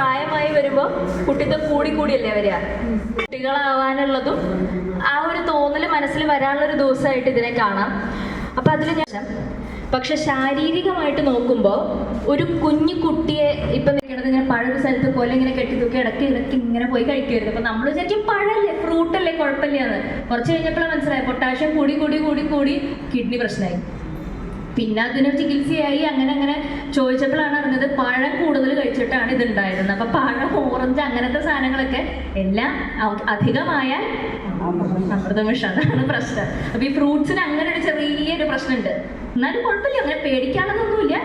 പ്രായമായി വരുമ്പോൾ കുട്ടിത്വം കൂടിയല്ലേ വരിക. കുട്ടികളാവാനുള്ളതും ആ ഒരു തോന്നൽ മനസ്സിൽ വരാനുള്ളൊരു ദിവസമായിട്ട് ഇതിനെ കാണാം. അപ്പം അതിൽ ഞാൻ പക്ഷെ ശാരീരികമായിട്ട് നോക്കുമ്പോൾ ഒരു കുഞ്ഞു കുട്ടിയെ ഇപ്പം നിൽക്കുന്നത് ഇങ്ങനെ പഴയൊരു സ്ഥലത്ത് പോലെ ഇങ്ങനെ കെട്ടി തൂക്കി ഇടയ്ക്ക് ഇങ്ങനെ പോയി കഴിക്കരുത്. അപ്പം നമ്മൾ വിചാരിക്കും പഴല്ലേ, ഫ്രൂട്ടല്ലേ, കുഴപ്പമില്ലാന്ന്. കുറച്ച് കഴിഞ്ഞപ്പോഴാണ് മനസ്സിലായി പൊട്ടാഷ്യം കൂടി കിഡ്നി പ്രശ്നമായി. പിന്നെ അതിന് ചികിത്സയായി അങ്ങനെ ചോദിച്ചപ്പോഴാണ് അറിഞ്ഞത് പഴം കൂടുതൽ കഴിച്ചിട്ടാണ് ഇതുണ്ടായിരുന്നത്. അപ്പം പഴം, ഓറഞ്ച് അങ്ങനത്തെ സാധനങ്ങളൊക്കെ എല്ലാം അധികമായാൽ അമൃതവിഷമാണ് പ്രശ്നം. അപ്പം ഈ ഫ്രൂട്ട്സിന് അങ്ങനെ ഒരു ചെറിയൊരു പ്രശ്നമുണ്ട്. എന്നാലും കുഴപ്പമില്ല, അങ്ങനെ പേടിക്കാനുള്ളതൊന്നുമില്ല.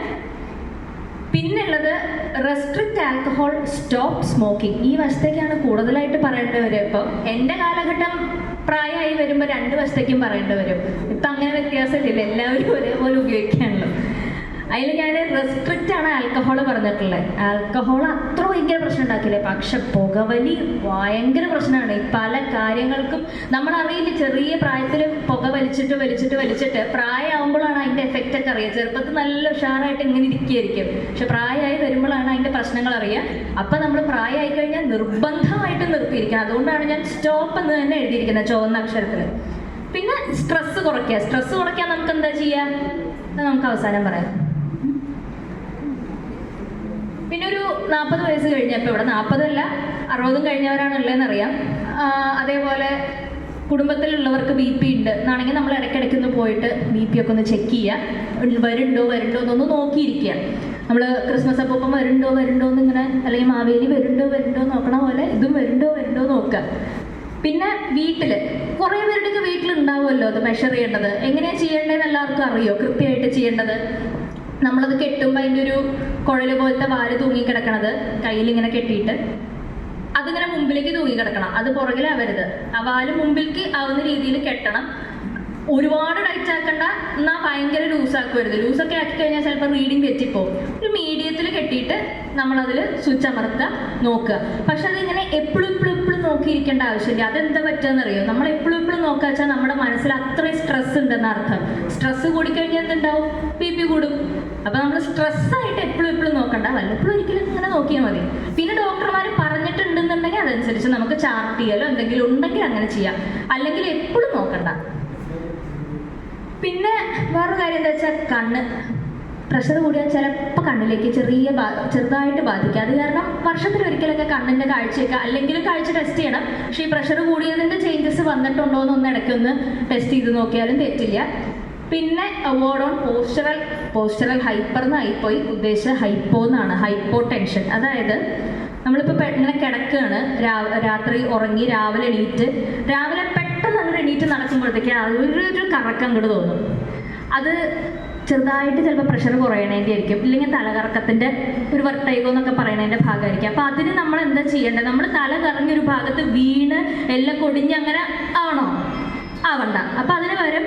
പിന്നുള്ളത് റെസ്ട്രിക്റ്റ് ആൽക്കഹോൾ, സ്റ്റോപ്പ് സ്മോക്കിംഗ്. ഈ വശത്തേക്കാണ് കൂടുതലായിട്ട് പറയേണ്ടി വരും. ഇപ്പം എൻ്റെ കാലഘട്ടം പ്രായമായി വരുമ്പോൾ 2 വശത്തേക്കും പറയേണ്ടി വരും. ഇപ്പം അങ്ങനെ വ്യത്യാസമില്ല, എല്ലാവരും ഒരേപോലെ ഉപയോഗിക്കാണല്ലോ. അതിൽ ഞാൻ റെസ്ട്രിക്റ്റ് ആണ് ആൽക്കഹോൾ പറഞ്ഞിട്ടുള്ളത്. ആൽക്കഹോൾ അത്ര ഭയങ്കര പ്രശ്നം ഉണ്ടാക്കില്ലേ, പക്ഷെ പുകവലി ഭയങ്കര പ്രശ്നമാണ്. പല കാര്യങ്ങൾക്കും നമ്മളറിയില്ല. ചെറിയ പ്രായത്തിൽ പുക വലിച്ചിട്ട് പ്രായമാകുമ്പോഴാണ് അതിൻ്റെ എഫക്റ്റ് ഒക്കെ അറിയുക. ചെറുപ്പത്തിൽ നല്ല ഉഷാറായിട്ട് ഇങ്ങനെ ഇരിക്കുകയായിരിക്കും, പക്ഷെ പ്രായമായി വരുമ്പോഴാണ് അതിൻ്റെ പ്രശ്നങ്ങൾ അറിയുക. അപ്പം നമ്മൾ പ്രായമായി കഴിഞ്ഞാൽ നിർബന്ധമായിട്ട് നിർത്തിയിരിക്കണം. അതുകൊണ്ടാണ് ഞാൻ സ്റ്റോപ്പ് എന്ന് തന്നെ എഴുതിയിരിക്കുന്നത് ചുവന്ന അക്ഷരത്തിൽ. പിന്നെ സ്ട്രെസ്സ് കുറയ്ക്കാൻ നമുക്ക് എന്താ ചെയ്യുക, നമുക്ക് അവസാനം പറയാം. പിന്നെ ഒരു 40 വയസ്സ് കഴിഞ്ഞപ്പോൾ, ഇവിടെ 40 60 കഴിഞ്ഞവരാണ് ഉള്ളതെന്നറിയാം. അതേപോലെ കുടുംബത്തിലുള്ളവർക്ക് BP ഉണ്ട് എന്നാണെങ്കിൽ നമ്മൾ ഇടയ്ക്കിടയ്ക്കൊന്ന് പോയിട്ട് BP ഒക്കെ ഒന്ന് ചെക്ക് ചെയ്യുക. വരുന്നുണ്ടോ എന്നൊന്ന് നോക്കിയിരിക്കുക. നമ്മൾ ക്രിസ്മസ് അപ്പം വരുന്നുണ്ടോ എന്നിങ്ങനെ, അല്ലെങ്കിൽ മാവേലി വരുന്നുണ്ടോ നോക്കണ പോലെ ഇതും വരുന്നുണ്ടോ നോക്കുക. പിന്നെ വീട്ടിൽ കുറേ പേരുടെയൊക്കെ വീട്ടിലുണ്ടാവുമല്ലോ അത് മെഷർ ചെയ്യേണ്ടത്. എങ്ങനെയാണ് ചെയ്യേണ്ടതെന്ന് എല്ലാവർക്കും അറിയോ? കൃത്യമായിട്ട് ചെയ്യേണ്ടത്. നമ്മളത് കെട്ടുമ്പോൾ അതിൻ്റെ ഒരു കുഴൽ പോലത്തെ വാല് തൂങ്ങിക്കിടക്കണത് കയ്യിലിങ്ങനെ കെട്ടിയിട്ട് അതിങ്ങനെ മുമ്പിലേക്ക് തൂങ്ങിക്കിടക്കണം. അത് പുറകിലാവരുത്. ആ വാല് മുമ്പിലേക്ക് ആവുന്ന രീതിയിൽ കെട്ടണം. ഒരുപാട് ടൈറ്റ് ആക്കണ്ട, എന്നാൽ ഭയങ്കര ലൂസാക്കരുത്. ലൂസൊക്കെ ആക്കി കഴിഞ്ഞാൽ ചിലപ്പോൾ റീഡിങ് തെറ്റിപ്പോവും. ഒരു മീഡിയത്തിൽ കെട്ടിയിട്ട് നമ്മളതിൽ സ്വിച്ച് അമർത്തുക, നോക്കുക. പക്ഷെ അതിങ്ങനെ എപ്പോഴും നോക്കിയിരിക്കേണ്ട ആവശ്യമില്ല. അതെന്താ പറ്റുകയെന്നറിയോ? നമ്മൾ എപ്പോഴും നോക്കുക വെച്ചാൽ നമ്മുടെ മനസ്സിൽ അത്രയും സ്ട്രെസ് ഉണ്ടെന്ന് അർത്ഥം. സ്ട്രെസ് കൂടിക്കഴിഞ്ഞാൽ എന്തുണ്ടാവും? BP കൂടും. അപ്പം നമ്മൾ സ്ട്രെസ്സായിട്ട് എപ്പോഴും നോക്കണ്ട, വല്ലപ്പോഴും ഒരിക്കലും ഇങ്ങനെ നോക്കിയാൽ മതി. പിന്നെ ഡോക്ടർമാർ പറഞ്ഞിട്ടുണ്ടെന്നുണ്ടെങ്കിൽ അതനുസരിച്ച് നമുക്ക് ചാർട്ട് ചെയ്യാലോ എന്തെങ്കിലും ഉണ്ടെങ്കിൽ അങ്ങനെ ചെയ്യാം. അല്ലെങ്കിൽ എപ്പോഴും നോക്കണ്ട. പിന്നെ വേറൊരു കാര്യം എന്താ വെച്ചാൽ കണ്ണ് പ്രഷർ കൂടിയാൽ ചിലപ്പോൾ കണ്ണിലേക്ക് ചെറുതായിട്ട് ബാധിക്കുക. അത് കാരണം വർഷത്തിലൊരിക്കലൊക്കെ കണ്ണിൻ്റെ കാഴ്ചയൊക്കെ അല്ലെങ്കിൽ കാഴ്ച ടെസ്റ്റ് ചെയ്യണം. പക്ഷേ ഈ പ്രഷർ കൂടിയതിൻ്റെ ചേഞ്ചസ് വന്നിട്ടുണ്ടോ എന്നൊന്ന് ഇടയ്ക്കൊന്ന് ടെസ്റ്റ് ചെയ്ത് നോക്കിയാലും തെറ്റില്ല. പിന്നെ അവോയ്ഡ് ഓൺ പോസ്ചറൽ ഹൈപ്പർ എന്നായിപ്പോയി ഉദ്ദേശിച്ച ഹൈപ്പോ എന്നാണ്. ഹൈപ്പോ ടെൻഷൻ, അതായത് നമ്മളിപ്പോൾ ഇങ്ങനെ കിടക്കുകയാണ്, രാത്രി ഉറങ്ങി രാവിലെ പെട്ടെന്ന് അങ്ങോട്ട് എണീറ്റ് നടക്കുമ്പോഴത്തേക്ക് അതൊരു കറക്കം അങ്ങോട്ട് തോന്നും. അത് ചെറുതായിട്ട് ചിലപ്പോൾ പ്രഷർ കുറയണതിൻ്റെ ആയിരിക്കും, ഇല്ലെങ്കിൽ തലകറക്കത്തിൻ്റെ ഒരു വർട്ടൈഗോ എന്നൊക്കെ പറയണതിൻ്റെ ഭാഗമായിരിക്കും. അപ്പോൾ അതിന് നമ്മൾ എന്താ ചെയ്യേണ്ടത്? നമ്മൾ തല കറങ്ങിയൊരു ഭാഗത്ത് വീണ് എല്ലാം കൊടിഞ്ഞ് അങ്ങനെ ആവണ്ട. അപ്പോൾ അതിന് പകരം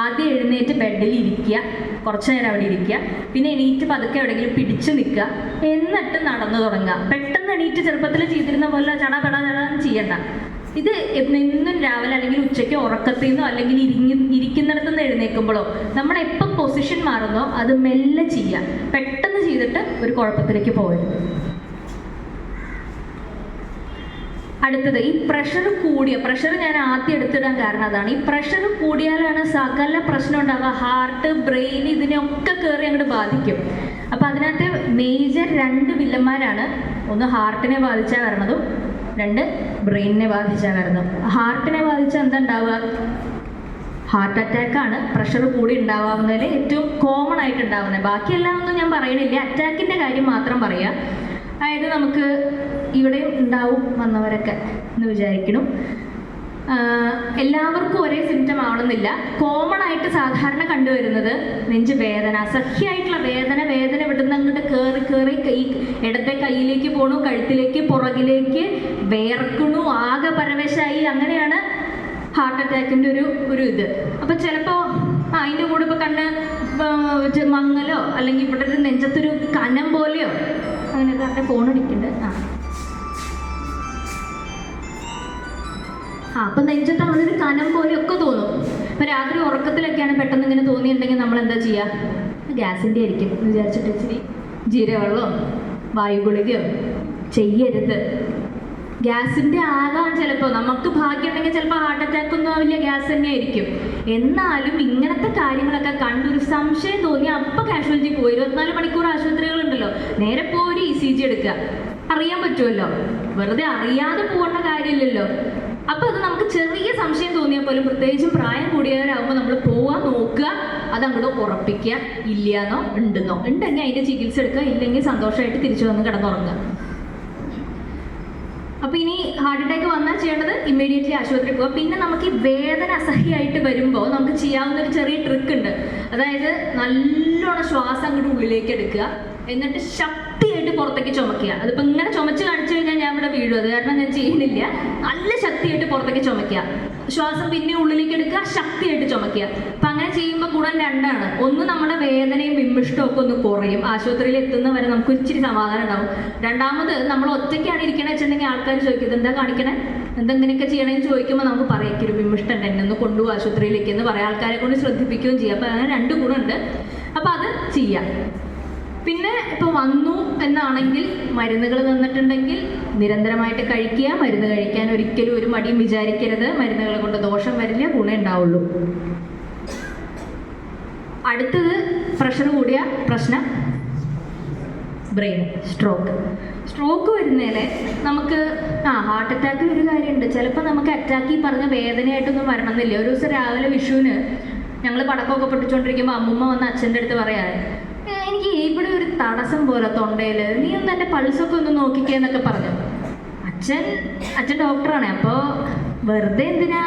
ആദ്യം എഴുന്നേറ്റ് ബെഡിൽ ഇരിക്കുക, കുറച്ച് നേരം അവിടെ ഇരിക്കുക. പിന്നെ എണീറ്റ് പതുക്കെ എവിടെയെങ്കിലും പിടിച്ചു നിൽക്കുക, എന്നിട്ട് നടന്നു തുടങ്ങുക. പെട്ടെന്ന് എണീറ്റ് ചെറുപ്പത്തിൽ ചെയ്തിരുന്ന പോലെ ചടാന്ന് ചെയ്യണ്ട. ഇത് എന്നും രാവിലെ അല്ലെങ്കിൽ ഉച്ചയ്ക്ക് ഉറക്കത്തിൽ നിന്നോ അല്ലെങ്കിൽ ഇരിക്കുന്നിടത്തു നിന്ന് എഴുന്നേൽക്കുമ്പോഴോ നമ്മൾ എപ്പം പൊസിഷൻ മാറുന്നോ അത് മെല്ലെ ചെയ്യുക. പെട്ടെന്ന് ചെയ്തിട്ട് ഒരു കുഴപ്പത്തിലേക്ക് പോകരുത്. അടുത്തത് ഈ പ്രഷർ ഞാൻ ആദ്യം എടുത്തിടാൻ കാരണം അതാണ്. ഈ പ്രഷർ കൂടിയാലാണ് സകല പ്രശ്നം ഉണ്ടാവുക. ഹാർട്ട്, ബ്രെയിൻ ഇതിനെയൊക്കെ കയറി അങ്ങോട്ട് ബാധിക്കും. അപ്പോൾ അതിനകത്ത് മേജർ 2 വില്ലന്മാരാണ്. ഒന്ന് ഹാർട്ടിനെ ബാധിച്ചാൽ വരണതും 2 ബ്രെയിനിനെ ബാധിച്ചാൽ വരുന്നതും. ഹാർട്ടിനെ ബാധിച്ചാൽ എന്താ ഉണ്ടാവുക? ഹാർട്ട് അറ്റാക്കാണ് പ്രഷർ കൂടി ഉണ്ടാവുന്നതിൽ ഏറ്റവും കോമൺ ആയിട്ട് ഉണ്ടാവുന്നത്. ബാക്കിയെല്ലാം ഒന്നും ഞാൻ പറയണില്ല, അറ്റാക്കിൻ്റെ കാര്യം മാത്രം പറയാം. അതായത് നമുക്ക് ഇവിടെയും ഉണ്ടാവും വന്നവരൊക്കെ എന്ന് വിചാരിക്കണം. എല്ലാവർക്കും ഒരേ സിംറ്റം ആവണമെന്നില്ല. കോമൺ ആയിട്ട് സാധാരണ കണ്ടുവരുന്നത് നെഞ്ച് വേദന, അസഹ്യമായിട്ടുള്ള വേദന വിടുന്ന അങ്ങോട്ട് കയറി ഇടത്തെ കൈയിലേക്ക് പോണു, കഴുത്തിലേക്ക്, പുറകിലേക്ക് വേർക്കണു, ആകെ പരവശായി. അങ്ങനെയാണ് ഹാർട്ട് അറ്റാക്കിൻ്റെ ഒരു ഇത്. അപ്പം ചിലപ്പോൾ അതിൻ്റെ കൂടെ ഇപ്പോൾ കണ്ണ് മങ്ങലോ അല്ലെങ്കിൽ ഇവിടെ ഒരു നെഞ്ചത്തൊരു കനം പോലെയോ അങ്ങനെയൊക്കെ. എൻ്റെ ഫോൺ അടിക്കുന്നുണ്ട്. അപ്പം നെഞ്ചത്ത് നമ്മളൊരു കനം പോലെയൊക്കെ തോന്നും. ഇപ്പം രാത്രി ഉറക്കത്തിലൊക്കെയാണ് പെട്ടെന്ന് ഇങ്ങനെ തോന്നിയിട്ടുണ്ടെങ്കിൽ നമ്മൾ എന്താ ചെയ്യുക? ഗ്യാസിൻ്റെ ആയിരിക്കും എന്ന് വിചാരിച്ചിട്ട് ഇച്ചിരി ജീരകവെള്ളമോ വായു ഗുളികയോ ചെയ്യരുത്. ഗ്യാസിൻ്റെ ആകാൻ ചിലപ്പോൾ നമുക്ക് ഭാഗ്യമുണ്ടെങ്കിൽ ചിലപ്പോൾ ഹാർട്ട് അറ്റാക്ക് ഒന്നും ആവില്ല, ഗ്യാസ് തന്നെ ആയിരിക്കും. എന്നാലും ഇങ്ങനത്തെ കാര്യങ്ങളൊക്കെ കണ്ടൊരു സംശയം തോന്നി അപ്പം കാഷ്വാലിറ്റി പോയി. 24 മണിക്കൂർ ആശുപത്രികളുണ്ടല്ലോ, നേരെ പോയി ഒരു ECG എടുക്കുക, അറിയാൻ പറ്റുമല്ലോ. വെറുതെ അറിയാതെ പോകേണ്ട കാര്യമില്ലല്ലോ. അപ്പോൾ അത് നമുക്ക് ചെറിയ സംശയം തോന്നിയാൽ പോലും, പ്രത്യേകിച്ചും പ്രായം കൂടിയവരാകുമ്പോൾ നമ്മൾ പോവാൻ നോക്കുക, അതങ്ങോട്ട് ഉറപ്പിക്കുക. ഇല്ലയെന്നോ ഉണ്ടെന്നോ, ഉണ്ടെങ്കിൽ അതിൻ്റെ ചികിത്സ എടുക്കുക, ഇല്ലെങ്കിൽ സന്തോഷമായിട്ട് തിരിച്ചു വന്ന് കിടന്നുറങ്ങുക. അപ്പോൾ ഇനി ഹാർട്ട് അറ്റാക്ക് വന്നാൽ ചെയ്യേണ്ടത് ഇമ്മീഡിയറ്റ്ലി ആശുപത്രിയിൽ പോകുക. പിന്നെ നമുക്ക് ഈ വേദന അസഹ്യമായിട്ട് വരുമ്പോൾ നമുക്ക് ചെയ്യാവുന്ന ഒരു ചെറിയ ട്രിക്ക് ഉണ്ട്. അതായത് നല്ലോണം ശ്വാസം അങ്ങോട്ട് ഉള്ളിലേക്ക് എടുക്കുക, എന്നിട്ട് ശക്തിയായിട്ട് പുറത്തേക്ക് ചുമക്കുക. അതിപ്പോൾ ഇങ്ങനെ ചുമച്ച് കാണിച്ചു കഴിഞ്ഞാൽ ഞാൻ ഇവിടെ വീഴും, അത് കാരണം ഞാൻ ചെയ്യുന്നില്ല. നല്ല ശക്തിയായിട്ട് പുറത്തേക്ക് ചുമക്കുക, ശ്വാസം പിന്നെ ഉള്ളിലേക്ക് എടുക്കുക, ശക്തിയായിട്ട് ചുമക്കുക. അപ്പം അങ്ങനെ ചെയ്യുമ്പോൾ ഗുണം രണ്ടാണ്. ഒന്ന്, നമ്മുടെ വേദനയും വിമ്മിഷ്ടവും ഒക്കെ ഒന്ന് കുറയും, ആശുപത്രിയിൽ എത്തുന്നവരെ നമുക്ക് ഇച്ചിരി സമാധാനം ഉണ്ടാവും. രണ്ടാമത്, നമ്മൾ ഒറ്റയ്ക്കാണ് ഇരിക്കണേ വെച്ചിട്ടുണ്ടെങ്കിൽ ആൾക്കാർ ചോദിക്കും ഇതെന്താ കാണിക്കണേ, എന്തെങ്ങനെയൊക്കെ ചെയ്യണമെന്ന് ചോദിക്കുമ്പോൾ നമുക്ക് പറയാം ഒരു വിമ്മിഷ്ടം ഉണ്ട്, എന്നെ ഒന്ന് കൊണ്ടുപോകും ആശുപത്രിയിലേക്ക് എന്ന് പറയാം. ആൾക്കാരെ കൊണ്ട് ശ്രദ്ധിപ്പിക്കുകയും ചെയ്യാം. അപ്പം അങ്ങനെ 2 ഗുണമുണ്ട്. അപ്പം അത് ചെയ്യാം. പിന്നെ ഇപ്പോൾ വന്നു എന്നാണെങ്കിൽ മരുന്നുകൾ തന്നിട്ടുണ്ടെങ്കിൽ നിരന്തരമായിട്ട് കഴിക്കുക. മരുന്ന് കഴിക്കാൻ ഒരിക്കലും ഒരു മടിയും വിചാരിക്കരുത്. മരുന്നുകളെ കൊണ്ട് ദോഷം വരില്ല, ഗുണം ഉണ്ടാവുള്ളൂ. അടുത്തത് പ്രഷർ കൂടിയ പ്രശ്നം, ബ്രെയിൻ സ്ട്രോക്ക് വരുന്നതിലെ നമുക്ക് ഹാർട്ട് അറ്റാക്കിൽ ഒരു കാര്യമുണ്ട്. ചിലപ്പോൾ നമുക്ക് അറ്റാക്ക് ഈ പറഞ്ഞ വേദനയായിട്ടൊന്നും വരണമെന്നില്ല. ഒരു ദിവസം രാവിലെ വിഷുവിന് ഞങ്ങൾ പടക്കമൊക്കെ പൊട്ടിച്ചുകൊണ്ടിരിക്കുമ്പോൾ അമ്മൂമ്മ വന്ന് അച്ഛൻ്റെ അടുത്ത് പറയാറ്, എനിക്ക് ഇവിടെ ഒരു തടസ്സം പോലെ തൊണ്ടയിൽ, നീ ഒന്ന് എൻ്റെ പൾസൊക്കെ ഒന്ന് നോക്കിക്കേ എന്നൊക്കെ പറഞ്ഞു. അച്ഛൻ ഡോക്ടറാണ്. അപ്പോൾ വെറുതെ എന്തിനാ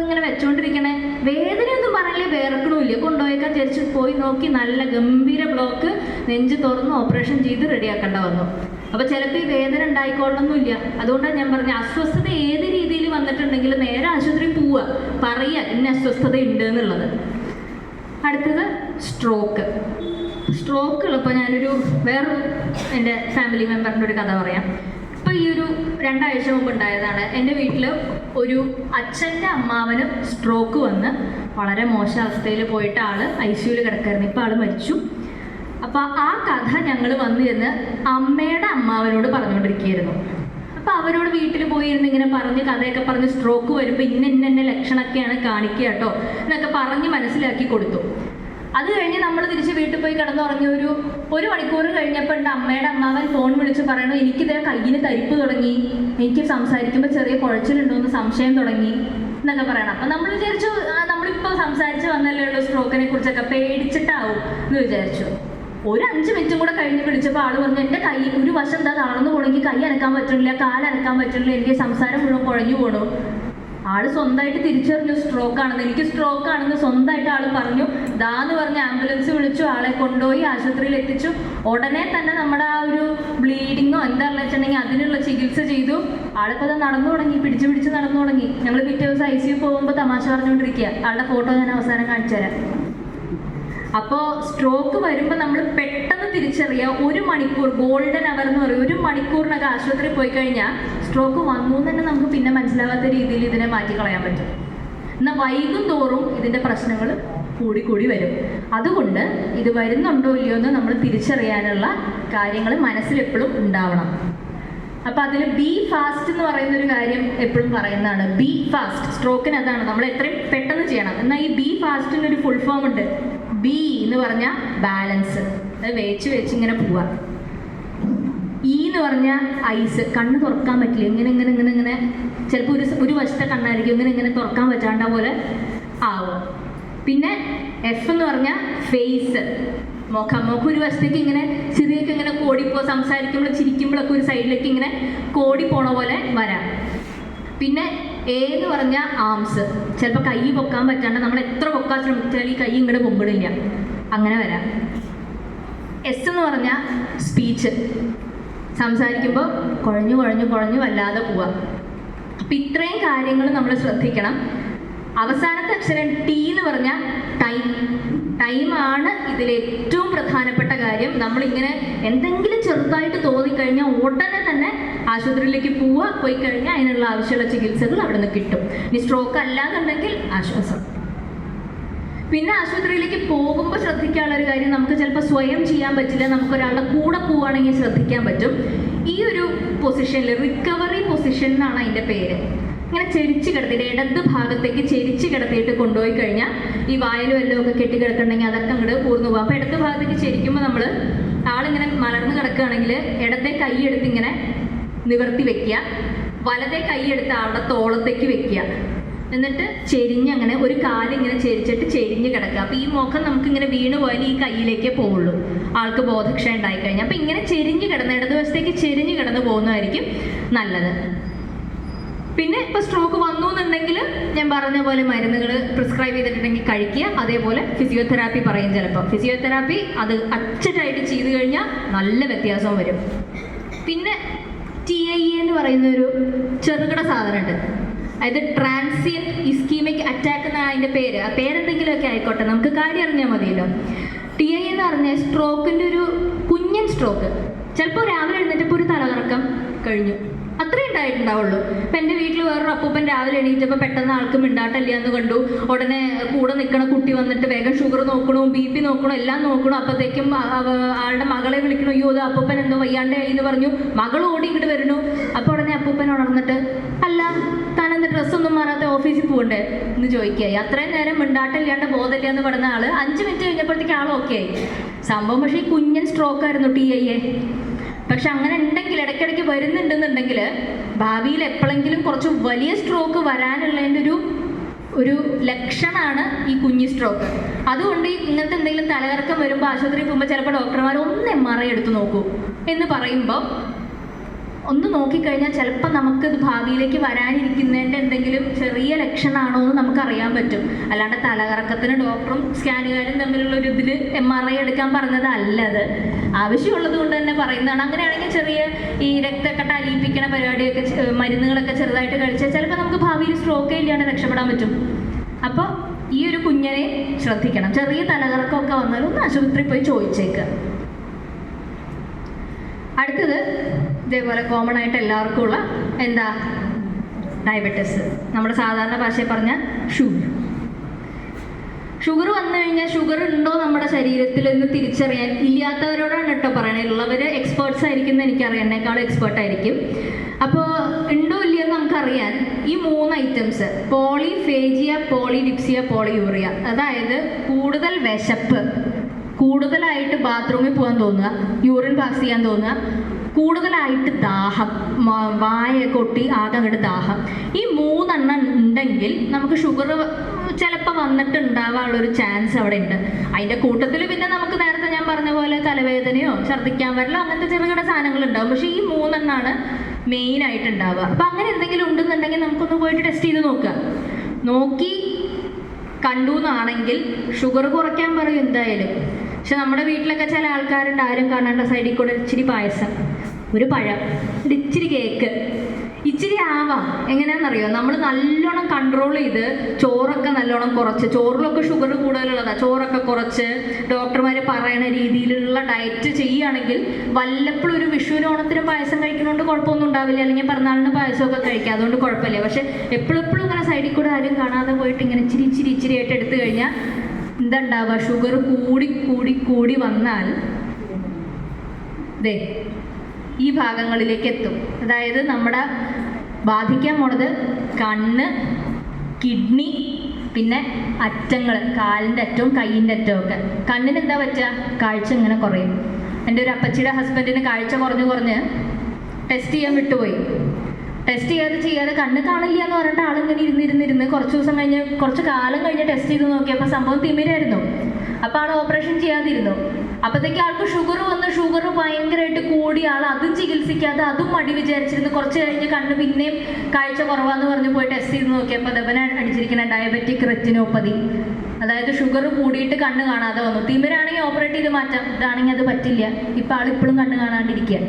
ഇങ്ങനെ വെച്ചുകൊണ്ടിരിക്കണേ, വേദനയൊന്നും പറഞ്ഞില്ലേ, വേർക്കണമില്ല, കൊണ്ടുപോയേക്കാൻ വിചാരിച്ച് പോയി നോക്കി, നല്ല ഗംഭീര ബ്ലോക്ക്, നെഞ്ച് തുറന്ന് ഓപ്പറേഷൻ ചെയ്ത് റെഡിയാക്കേണ്ട വന്നു. അപ്പോൾ ചിലപ്പോൾ ഈ വേദന ഉണ്ടായിക്കൊള്ളണമെന്നില്ല. അതുകൊണ്ടാണ് ഞാൻ പറഞ്ഞ അസ്വസ്ഥത ഏത് രീതിയിൽ വന്നിട്ടുണ്ടെങ്കിലും നേരെ ആശുപത്രിയിൽ പോവുക, പറയുക ഇന്ന അസ്വസ്ഥത ഉണ്ട് എന്നുള്ളത്. അടുത്തത് സ്ട്രോക്കുള്ളപ്പോൾ ഞാനൊരു വേറൊരു എൻ്റെ ഫാമിലി മെമ്പറിൻ്റെ ഒരു കഥ പറയാം. ഇപ്പോൾ ഈ ഒരു 2 ആഴ്ച മുമ്പ് ഉണ്ടായതാണ്. എൻ്റെ വീട്ടിൽ ഒരു അച്ഛൻ്റെ അമ്മാവന് സ്ട്രോക്ക് വന്ന് വളരെ മോശം അവസ്ഥയിൽ പോയിട്ട് ആൾ ICUവിൽ കിടക്കായിരുന്നു. ഇപ്പോൾ ആൾ മരിച്ചു. അപ്പോൾ ആ കഥ ഞങ്ങൾ വന്നു ചെന്ന് അമ്മയുടെ അമ്മാവനോട് പറഞ്ഞുകൊണ്ടിരിക്കുകയായിരുന്നു. അപ്പോൾ അവരോട് വീട്ടിൽ പോയിരുന്ന് ഇങ്ങനെ പറഞ്ഞ് കഥയൊക്കെ പറഞ്ഞ് സ്ട്രോക്ക് വരുമ്പോൾ ഇന്ന ലക്ഷണമൊക്കെയാണ് കാണിക്കുക കേട്ടോ എന്നൊക്കെ പറഞ്ഞ് മനസ്സിലാക്കി കൊടുത്തു. അത് കഴിഞ്ഞ് നമ്മൾ തിരിച്ച് വീട്ടിൽ പോയി കിടന്നുറങ്ങി ഒരു മണിക്കൂർ കഴിഞ്ഞപ്പോൾ ഉണ്ട് അമ്മയുടെ അമ്മാവൻ ഫോൺ വിളിച്ച് പറയണു, എനിക്കിതേ കയ്യിന് തരിപ്പ് തുടങ്ങി, എനിക്ക് സംസാരിക്കുമ്പോൾ ചെറിയ കുഴച്ചിലുണ്ടോയെന്ന് സംശയം തുടങ്ങി എന്നൊക്കെ പറയണം. അപ്പം നമ്മൾ വിചാരിച്ചു നമ്മളിപ്പോൾ സംസാരിച്ച് വന്നല്ലേ ഉള്ളൂ, സ്ട്രോക്കിനെ കുറിച്ചൊക്കെ പേടിച്ചിട്ടാവും എന്ന് വിചാരിച്ചു. ഒരു 5 മിനിറ്റും കൂടെ കഴിഞ്ഞ് വിളിച്ചപ്പോൾ ആൾ പറഞ്ഞു, എൻ്റെ കൈ ഒരു വശം എന്താ താഴ്ന്നു പോകണമെങ്കിൽ കൈ അനക്കാൻ പറ്റണില്ല, കാലനക്കാൻ പറ്റണില്ല, എനിക്ക് സംസാരം മുഴുവൻ കുഴഞ്ഞു പോകണു. ആൾ സ്വന്തമായിട്ട് തിരിച്ചറിഞ്ഞു സ്ട്രോക്കാണെന്ന്. എനിക്ക് സ്ട്രോക്കാണെന്ന് സ്വന്തമായിട്ട് ആൾ പറഞ്ഞു. ദാന്ന് പറഞ്ഞ് ആംബുലൻസ് വിളിച്ചു, ആളെ കൊണ്ടുപോയി ആശുപത്രിയിൽ എത്തിച്ചു. ഉടനെ തന്നെ നമ്മുടെ ആ ഒരു ബ്ലീഡിങ്ങോ എന്താണെന്ന് വെച്ചിട്ടുണ്ടെങ്കിൽ അതിനുള്ള ചികിത്സ ചെയ്തു. ആളിപ്പോൾ അത് നടന്നു തുടങ്ങി, പിടിച്ച് നടന്നു തുടങ്ങി. ഞങ്ങൾ പിറ്റേ ദിവസം ICU പോകുമ്പോൾ തമാശ പറഞ്ഞുകൊണ്ടിരിക്കുക. ആളുടെ ഫോട്ടോ ഞാൻ അവസാനം കാണിച്ചു തരാം. അപ്പോൾ സ്ട്രോക്ക് വരുമ്പോൾ നമ്മൾ പെട്ടെന്ന് തിരിച്ചറിയുക, 1 മണിക്കൂർ ഗോൾഡൻ അവർ എന്ന് പറയും, 1 മണിക്കൂറിനൊക്കെ ആശുപത്രിയിൽ പോയി കഴിഞ്ഞാൽ സ്ട്രോക്ക് വന്നു എന്ന് തന്നെ നമുക്ക് പിന്നെ മനസ്സിലാവാത്ത രീതിയിൽ ഇതിനെ മാറ്റിക്കളയാൻ പറ്റും. എന്നാൽ വൈകും തോറും ഇതിൻ്റെ പ്രശ്നങ്ങൾ കൂടി വരും. അതുകൊണ്ട് ഇത് വരുന്നുണ്ടോ ഇല്ലയോ എന്ന് നമ്മൾ തിരിച്ചറിയാനുള്ള കാര്യങ്ങൾ മനസ്സിലെപ്പോഴും ഉണ്ടാവണം. അപ്പോൾ അതിൽ ബി ഫാസ്റ്റ് എന്ന് പറയുന്നൊരു കാര്യം എപ്പോഴും പറയുന്നതാണ്. ബി ഫാസ്റ്റ് സ്ട്രോക്കിന് അതാണ്, നമ്മൾ എത്രയും പെട്ടെന്ന് ചെയ്യണം. എന്നാൽ ഈ ബി ഫാസ്റ്റിനൊരു ഫുൾ ഫോം ഉണ്ട്. ബി എന്ന് പറഞ്ഞാൽ ബാലൻസ്, അത് വെച്ച് ഇങ്ങനെ പോവുക. ഇ എന്ന് പറഞ്ഞാൽ ഐസ്, കണ്ണ് തുറക്കാൻ പറ്റില്ല, ഇങ്ങനെ ചിലപ്പോൾ ഒരു വശത്തെ കണ്ണായിരിക്കും ഇങ്ങനെ തുറക്കാൻ പറ്റാണ്ട പോലെ ആവുക. പിന്നെ എഫ് എന്ന് പറഞ്ഞാൽ ഫേസ്, മുഖം ഒരു വശത്തേക്ക് ഇങ്ങനെ ചെറിയൊക്കെ ഇങ്ങനെ കോടിപ്പോ, സംസാരിക്കുമ്പോൾ ചിരിക്കുമ്പോഴൊക്കെ ഒരു സൈഡിലേക്ക് ഇങ്ങനെ കോടി പോണ പോലെ വരാം. പിന്നെ എ എന്ന് പറഞ്ഞാൽ ആംസ്, ചിലപ്പോൾ കൈ പൊക്കാൻ പറ്റാണ്ട് നമ്മൾ എത്ര പൊക്കാൻ ശ്രമിച്ചാൽ ഈ കൈ ഇങ്ങോട്ട് പൊമ്പിടില്ല, അങ്ങനെ വരാം. എസ് എന്ന് പറഞ്ഞാൽ സ്പീച്ച്, സംസാരിക്കുമ്പോൾ കുഴഞ്ഞു വല്ലാതെ പോവാം. അപ്പം ഇത്രയും കാര്യങ്ങൾ നമ്മൾ ശ്രദ്ധിക്കണം. അവസാനത്തെ അക്ഷരം ടി എന്ന് പറഞ്ഞാൽ ടൈമാണ് ഇതിലേറ്റവും പ്രധാനപ്പെട്ട കാര്യം. നമ്മളിങ്ങനെ എന്തെങ്കിലും ചെറുതായിട്ട് തോന്നിക്കഴിഞ്ഞാൽ ഉടനെ തന്നെ ആശുപത്രിയിലേക്ക് പോയി കഴിഞ്ഞാൽ അതിനുള്ള ആവശ്യമുള്ള ചികിത്സകൾ അവിടെ നിന്ന് കിട്ടും. ഇനി സ്ട്രോക്ക് അല്ലാന്നുണ്ടെങ്കിൽ ആശ്വാസം. പിന്നെ ആശുപത്രിയിലേക്ക് പോകുമ്പോൾ ശ്രദ്ധിക്കാനുള്ള ഒരു കാര്യം, നമുക്ക് ചിലപ്പോൾ സ്വയം ചെയ്യാൻ പറ്റില്ല, നമുക്കൊരാളുടെ കൂടെ പോവുകയാണെങ്കിൽ ശ്രദ്ധിക്കാൻ പറ്റും. ഈ ഒരു പൊസിഷനിൽ, റിക്കവറി പൊസിഷൻ എന്നാണ് അതിൻ്റെ പേര്. ഇങ്ങനെ ചെരിച്ച് കിടത്തിയിട്ട് ഇടത് ഭാഗത്തേക്ക് ചെരിച്ച് കിടത്തിയിട്ട് കൊണ്ടുപോയി കഴിഞ്ഞാൽ ഈ വായിലും എല്ലാം ഒക്കെ കെട്ടി കിടക്കണമെങ്കിൽ അതൊക്കെ അങ്ങോട്ട് പൂർന്നു പോകും. അപ്പോൾ ഇടത് ഭാഗത്തേക്ക് ചെരിക്കുമ്പോൾ നമ്മൾ ആളിങ്ങനെ മലർന്ന് കിടക്കുകയാണെങ്കിൽ ഇടത്തെ കൈ എടുത്ത് ഇങ്ങനെ നിവർത്തി വെക്കുക, വലത്തെ കൈ എടുത്ത് ആളുടെ തോളത്തേക്ക് വെക്കുക, എന്നിട്ട് ചെരിഞ്ഞങ്ങനെ ഒരു കാലിങ്ങനെ ചെരിച്ചിട്ട് ചെരിഞ്ഞ് കിടക്കുക. അപ്പോൾ ഈ മുഖം നമുക്കിങ്ങനെ വീണ് പോയാൽ ഈ കയ്യിലേക്കേ പോവുള്ളൂ ആൾക്ക് ബോധക്ഷയം ഉണ്ടായിക്കഴിഞ്ഞാൽ. അപ്പോൾ ഇങ്ങനെ ചെരിഞ്ഞ് കിടന്ന് ഇടതുവശത്തേക്ക് ചെരിഞ്ഞ് കിടന്ന് പോകുന്നതായിരിക്കും നല്ലത്. പിന്നെ ഇപ്പോൾ സ്ട്രോക്ക് വന്നു എന്നുണ്ടെങ്കിൽ ഞാൻ പറഞ്ഞ പോലെ മരുന്നുകൾ പ്രിസ്ക്രൈബ് ചെയ്തിട്ടുണ്ടെങ്കിൽ കഴിക്കുക. അതേപോലെ ഫിസിയോതെറാപ്പി പറയും ചിലപ്പോൾ. ഫിസിയോതെറാപ്പി അത് അച്ചട്ടായിട്ട് ചെയ്ത് കഴിഞ്ഞാൽ നല്ല വ്യത്യാസവും വരും. പിന്നെ TIA എന്ന് പറയുന്നൊരു ചെറുകിട സാധനമുണ്ട്. അതായത് ട്രാൻസിയൻറ്റ് ഇസ്കീമിക് അറ്റാക്ക് എന്നാണ് അതിൻ്റെ പേര്. ആ പേരെന്തെങ്കിലുമൊക്കെ ആയിക്കോട്ടെ, നമുക്ക് കാര്യം അറിഞ്ഞാൽ മതിയല്ലോ. TIA എന്ന് പറഞ്ഞാൽ സ്ട്രോക്കിൻ്റെ ഒരു കുഞ്ഞൻ സ്ട്രോക്ക്. ചിലപ്പോൾ രാവിലെ എഴുന്നേറ്റപ്പോൾ ഒരു തലകറക്കം കഴിഞ്ഞു, അത്രേ ഉണ്ടായിട്ടുണ്ടാവുള്ളൂ. ഇപ്പം എൻ്റെ വീട്ടിൽ വേറൊരു അപ്പൂപ്പൻ രാവിലെ എണീറ്റപ്പോൾ പെട്ടെന്ന് ആൾക്ക് മിണ്ടാട്ടല്ല എന്ന് കണ്ടു. ഉടനെ കൂടെ നിൽക്കണ കുട്ടി വന്നിട്ട് വേഗം ഷുഗർ നോക്കണു, BP നോക്കണു, എല്ലാം നോക്കണു. അപ്പോഴത്തേക്കും ആളുടെ മകളെ വിളിക്കണു, അയ്യോ അത് അപ്പൂപ്പൻ എന്തോ വയ്യാണ്ടായി എന്ന് പറഞ്ഞു. മകൾ ഓടി ഇങ്ങോട്ട് വരണു. അപ്പോൾ ഉടനെ അപ്പൂപ്പൻ ഉണർന്നിട്ട്, അല്ല താനെന്ത് ഡ്രസ്സൊന്നും മാറാത്ത ഓഫീസിൽ പോകണ്ടേ എന്ന് ചോദിക്കുകയായി. അത്രയും നേരം മിണ്ടാട്ടില്ലാണ്ട് ബോധമില്ല എന്ന് പറഞ്ഞ ആൾ 5 മിനിറ്റ് കഴിഞ്ഞപ്പോഴത്തേക്ക് ആൾ ഓക്കെ ആയി. സംഭവം പക്ഷേ ഈ കുഞ്ഞൻ സ്ട്രോക്കായിരുന്നു TIA. പക്ഷെ അങ്ങനെ ഉണ്ടെങ്കിൽ, ഇടയ്ക്കിടയ്ക്ക് വരുന്നുണ്ടെന്നുണ്ടെങ്കിൽ ഭാവിയിൽ എപ്പോഴെങ്കിലും കുറച്ച് വലിയ സ്ട്രോക്ക് വരാനുള്ളതിൻ്റെ ഒരു ലക്ഷണമാണ് ഈ കുഞ്ഞി സ്ട്രോക്ക്. അതുകൊണ്ട് ഇങ്ങനത്തെ എന്തെങ്കിലും തലകറക്കം വരുമ്പോൾ ആശുപത്രിയിൽ പോകുമ്പോൾ ചിലപ്പോൾ ഡോക്ടർമാർ ഒന്ന് MRI എടുത്ത് നോക്കൂ എന്ന് പറയുമ്പോൾ ഒന്ന് നോക്കിക്കഴിഞ്ഞാൽ ചിലപ്പോൾ നമുക്കിത് ഭാവിയിലേക്ക് വരാനിരിക്കുന്നതിൻ്റെ എന്തെങ്കിലും ചെറിയ ലക്ഷണമാണോ എന്ന് നമുക്കറിയാൻ പറ്റും. അല്ലാണ്ട് തലകറക്കത്തിന് ഡോക്ടറും സ്കാനുകാരും തമ്മിലുള്ള ഒരു ഇതിൽ MRI എടുക്കാൻ പറഞ്ഞത് അല്ലത്, ആവശ്യമുള്ളത് കൊണ്ട് തന്നെ പറയുന്നതാണ്. അങ്ങനെയാണെങ്കിൽ ചെറിയ ഈ രക്തക്കട്ട അലിയിപ്പിക്കണ പരിപാടിയൊക്കെ മരുന്നുകളൊക്കെ ചെറുതായിട്ട് കഴിച്ചാൽ ചിലപ്പോൾ നമുക്ക് ഭാവിയിൽ സ്ട്രോക്ക് ഇല്ലാണ്ട് രക്ഷപ്പെടാൻ പറ്റും. അപ്പോൾ ഈ ഒരു കുഞ്ഞിനെ ശ്രദ്ധിക്കണം. ചെറിയ തലകറക്കമൊക്കെ വന്നാലും ഒന്ന് ആശുപത്രിയിൽ പോയി ചോദിച്ചേക്കുക. അടുത്തത് ഇതേപോലെ കോമൺ ആയിട്ട് എല്ലാവർക്കും ഉള്ള എന്താ, ഡയബറ്റിസ്. നമ്മുടെ സാധാരണ ഭാഷയിൽ പറഞ്ഞാൽ ഷുഗർ വന്നു കഴിഞ്ഞാൽ ഷുഗർ ഉണ്ടോ നമ്മുടെ ശരീരത്തിൽ എന്ന് തിരിച്ചറിയാൻ ഇല്ലാത്തവരോടാണ് കേട്ടോ പറയണത്. ഉള്ളവർ എക്സ്പേർട്സ് ആയിരിക്കും, എനിക്കറിയാം, എന്നെക്കാളും എക്സ്പേർട്ട് ആയിരിക്കും. അപ്പോൾ ഉണ്ടോ ഇല്ലയെന്ന് നമുക്കറിയാൻ ഈ 3 ഐറ്റംസ്, പോളിഫേജിയ, പോളിഡിപ്സിയ, പോളിയൂറിയ. അതായത് കൂടുതൽ വിശപ്പ്, കൂടുതലായിട്ട് ബാത്റൂമിൽ പോകാൻ തോന്നുക, യൂറിൻ പാസ് ചെയ്യാൻ തോന്നുക, കൂടുതലായിട്ട് ദാഹം, വായ കൊട്ടി ആകെ അങ്ങോട്ട് ദാഹം. ഈ 3 എണ്ണം ഉണ്ടെങ്കിൽ നമുക്ക് ഷുഗർ ചിലപ്പോൾ വന്നിട്ടുണ്ടാവാനുള്ളൊരു ചാൻസ് അവിടെ ഉണ്ട്. അതിൻ്റെ കൂട്ടത്തിൽ പിന്നെ നമുക്ക് നേരത്തെ ഞാൻ പറഞ്ഞ പോലെ തലവേദനയോ ഛർദ്ദിക്കാൻ വരലോ അങ്ങനത്തെ ചെറുകിട സാധനങ്ങളുണ്ടാവും. പക്ഷേ ഈ 3 എണ്ണമാണ് മെയിനായിട്ട് ഉണ്ടാവുക. അപ്പം അങ്ങനെ എന്തെങ്കിലും ഉണ്ടെന്നുണ്ടെങ്കിൽ നമുക്കൊന്ന് പോയിട്ട് ടെസ്റ്റ് ചെയ്ത് നോക്കുക. നോക്കി കണ്ടു എന്നാണെങ്കിൽ ഷുഗർ കുറയ്ക്കാൻ പറയും എന്തായാലും. പക്ഷെ നമ്മുടെ വീട്ടിലൊക്കെ ചില ആൾക്കാരുണ്ട്, ആരും കാണേണ്ട സൈഡിൽ കൂടെ ഇച്ചിരി പായസം, ഒരു പഴം, ഇച്ചിരി കേക്ക്, ഇച്ചിരി ആവാം. എങ്ങനെയാണെന്നറിയോ, നമ്മൾ നല്ലോണം കൺട്രോൾ ചെയ്ത് ചോറൊക്കെ നല്ലോണം കുറച്ച്, ചോറിലൊക്കെ ഷുഗർ കൂടുതലുള്ളതാണ്, ചോറൊക്കെ കുറച്ച് ഡോക്ടർമാർ പറയണ രീതിയിലുള്ള ഡയറ്റ് ചെയ്യുകയാണെങ്കിൽ വല്ലപ്പോഴും ഒരു വിഷുവിന് ഓണത്തിനും പായസം കഴിക്കുന്നതുകൊണ്ട് കുഴപ്പമൊന്നും ഉണ്ടാവില്ല, അല്ലെങ്കിൽ പിറന്നാളിന് പായസമൊക്കെ കഴിക്കുക, അതുകൊണ്ട് കുഴപ്പമില്ല. പക്ഷെ എപ്പോഴും ഇങ്ങനെ സൈഡിൽ കൂടെ ആരും കാണാതെ പോയിട്ട് ഇങ്ങനെ ഇച്ചിരി ആയിട്ട് എടുത്തു കഴിഞ്ഞാൽ എന്താ ഉണ്ടാവുക, ഷുഗർ കൂടി വന്നാൽ ഈ ഭാഗങ്ങളിലേക്ക് എത്തും. അതായത് നമ്മുടെ ബാധിക്കാൻ പോണത് കണ്ണ്, കിഡ്നി, പിന്നെ അറ്റങ്ങൾ, കാലിൻ്റെ അറ്റവും കൈയിൻ്റെ അറ്റവും ഒക്കെ. കണ്ണിന് എന്താ പറ്റുക, കാഴ്ച ഇങ്ങനെ കുറയും. എൻ്റെ ഒരു അപ്പച്ചിയുടെ ഹസ്ബൻഡിന് കാഴ്ച കുറഞ്ഞ് ടെസ്റ്റ് ചെയ്യാൻ വിട്ടുപോയി. ടെസ്റ്റ് ചെയ്യാതെ കണ്ണ് കാണില്ല എന്ന് പറഞ്ഞിട്ട് ആളിങ്ങനെ ഇരുന്നിരുന്ന് കുറച്ച് കാലം കഴിഞ്ഞ് ടെസ്റ്റ് ചെയ്ത് നോക്കിയപ്പോൾ സംഭവം തിമിരായിരുന്നു. അപ്പോൾ ആൾ ഓപ്പറേഷൻ ചെയ്യാതിരുന്നു. അപ്പോഴത്തേക്ക് ആൾക്ക് ഷുഗർ വന്ന്, ഷുഗർ ഭയങ്കരമായിട്ട് കൂടി ആൾ അതും ചികിത്സിക്കാതെ അതും മടി വിചാരിച്ചിരുന്നു. കുറച്ച് കഴിഞ്ഞ് കണ്ണ് പിന്നെയും കാഴ്ച കുറവാന്ന് പറഞ്ഞ് പോയി ടെസ്റ്റ് ചെയ്ത് നോക്കിയപ്പോൾ ദവന അടിച്ചിരിക്കുന്ന ഡയബറ്റിക് റെറ്റിനോപ്പതി. അതായത് ഷുഗർ കൂടിയിട്ട് കണ്ണ് കാണാതെ വന്നു. തിമിരാണെങ്കിൽ ഓപ്പറേറ്റ് ചെയ്ത് മാറ്റാം, ഇതാണെങ്കിൽ അത് പറ്റില്ല. ഇപ്പം ആളിപ്പോഴും കണ്ണ് കാണാണ്ടിരിക്കുക.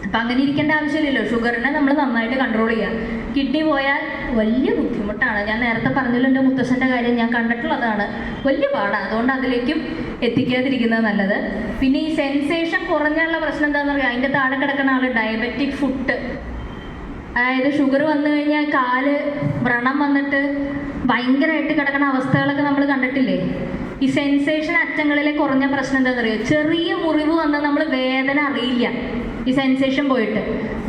അപ്പം അങ്ങനെ ഇരിക്കേണ്ട ആവശ്യമില്ലല്ലോ. ഷുഗറിനെ നമ്മൾ നന്നായിട്ട് കൺട്രോൾ ചെയ്യുക. കിഡ്നി പോയാൽ വലിയ ബുദ്ധിമുട്ടാണ്. ഞാൻ നേരത്തെ പറഞ്ഞല്ലോ, എൻ്റെ മുത്തശ്ശൻ്റെ കാര്യം ഞാൻ കണ്ടിട്ടുള്ളതാണ്, വലിയ പാടാണ്. അതുകൊണ്ട് അതിലേക്കും എത്തിക്കാതിരിക്കുന്നത് നല്ലത്. പിന്നെ ഈ സെൻസേഷൻ കുറഞ്ഞുള്ള പ്രശ്നം എന്താണെന്ന് പറയുക, അതിൻ്റെ താഴെ കിടക്കുന്ന ആൾ ഡയബറ്റിക് ഫുട്ട്. അതായത് ഷുഗർ വന്നു കഴിഞ്ഞാൽ കാല് വ്രണം വന്നിട്ട് ഭയങ്കരമായിട്ട് കിടക്കുന്ന അവസ്ഥകളൊക്കെ നമ്മൾ കണ്ടിട്ടില്ലേ. ഈ സെൻസേഷൻ അറ്റങ്ങളിലെ കുറഞ്ഞ പ്രശ്നം എന്താണെന്ന് അറിയുമോ, ചെറിയ മുറിവ് വന്നാൽ നമ്മൾ വേദന അറിയില്ല. ഈ സെൻസേഷൻ പോയിട്ട്.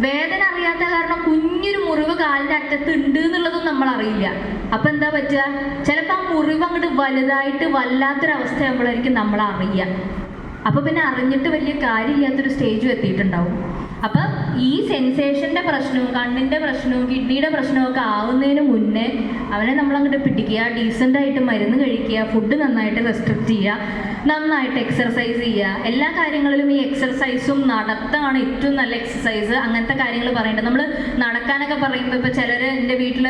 വേദന അറിയാത്ത കാരണം കുഞ്ഞൊരു മുറിവ് കാലിൻ്റെ അറ്റത്ത് ഉണ്ട് എന്നുള്ളതും നമ്മൾ അറിയില്ല. അപ്പം എന്താ പറ്റുക, ചിലപ്പോൾ ആ മുറിവ് അങ്ങോട്ട് വലുതായിട്ട് വല്ലാത്തൊരവസ്ഥയാകുമ്പോഴായിരിക്കും നമ്മൾ അറിയുക. അപ്പോൾ പിന്നെ അറിഞ്ഞിട്ട് വലിയ കാര്യമില്ലാത്തൊരു സ്റ്റേജും എത്തിയിട്ടുണ്ടാവും. അപ്പം ഈ സെൻസേഷൻ്റെ പ്രശ്നവും കണ്ണിൻ്റെ പ്രശ്നവും കിഡ്നിയുടെ പ്രശ്നവും ഒക്കെ ആവുന്നതിന് മുന്നേ അവനെ നമ്മളങ്ങോട്ട് പിടിക്കുക, ഡീസൻ്റായിട്ട് മരുന്ന് കഴിക്കുക, ഫുഡ് നന്നായിട്ട് റെസ്ട്രിക്റ്റ് ചെയ്യുക, നന്നായിട്ട് എക്സർസൈസ് ചെയ്യുക. എല്ലാ കാര്യങ്ങളിലും ഈ എക്സർസൈസും നടത്തമാണ് ഏറ്റവും നല്ല എക്സർസൈസ്. അങ്ങനത്തെ കാര്യങ്ങൾ പറയേണ്ടത്. നമ്മൾ നടക്കാനൊക്കെ പറയുമ്പോൾ ഇപ്പോൾ എൻ്റെ വീട്ടിൽ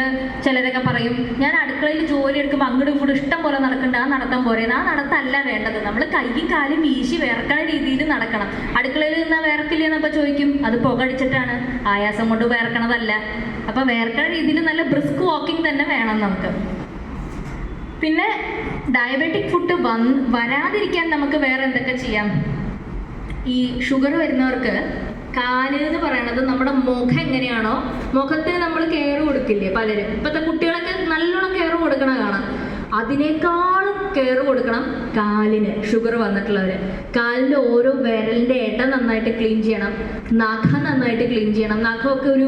ചിലരൊക്കെ പറയും, ഞാൻ അടുക്കളയിൽ ജോലി എടുക്കുമ്പോൾ അങ്ങോട്ടും ഇങ്ങോട്ടും ഇഷ്ടം പോലെ നടക്കണ്ട, ആ നടത്തം പോരെ. ആ നടത്തല്ല വേണ്ടത്. നമ്മൾ കൈയും കാലും വീശി വിയർക്കണ രീതിയിൽ നടക്കണം. അടുക്കളയിൽ നിന്നാൽ വിയർക്കില്ല എന്നപ്പോൾ ചോദിക്കും, അത് പുകടിച്ചിട്ടാണ്, ആയാസം കൊണ്ട് വിയർക്കണതല്ല. അപ്പോൾ വിയർക്കണ രീതിയിൽ നല്ല ബ്രിസ്ക് വാക്കിംഗ് തന്നെ വേണം നമുക്ക്. പിന്നെ ഡയബറ്റിക് ഫുഡ് വരാതിരിക്കാൻ നമുക്ക് വേറെ എന്തൊക്കെ ചെയ്യാം? ഈ ഷുഗർ വരുന്നവർക്ക് കാല് എന്ന് പറയണത് നമ്മുടെ മുഖം എങ്ങനെയാണോ, മുഖത്തിന് നമ്മൾ കെയർ കൊടുക്കില്ലേ പലരും. ഇപ്പോഴത്തെ കുട്ടികളൊക്കെ നല്ലോണം കെയർ കൊടുക്കണ കാണാം. അതിനേക്കാളും കെയർ കൊടുക്കണം കാലിന്. ഷുഗർ വന്നിട്ടുള്ളവർ കാലിൻ്റെ ഓരോ വിരലിൻ്റെ ഇട നന്നായിട്ട് ക്ലീൻ ചെയ്യണം, നഖം നന്നായിട്ട് ക്ലീൻ ചെയ്യണം. നഖമൊക്കെ ഒരു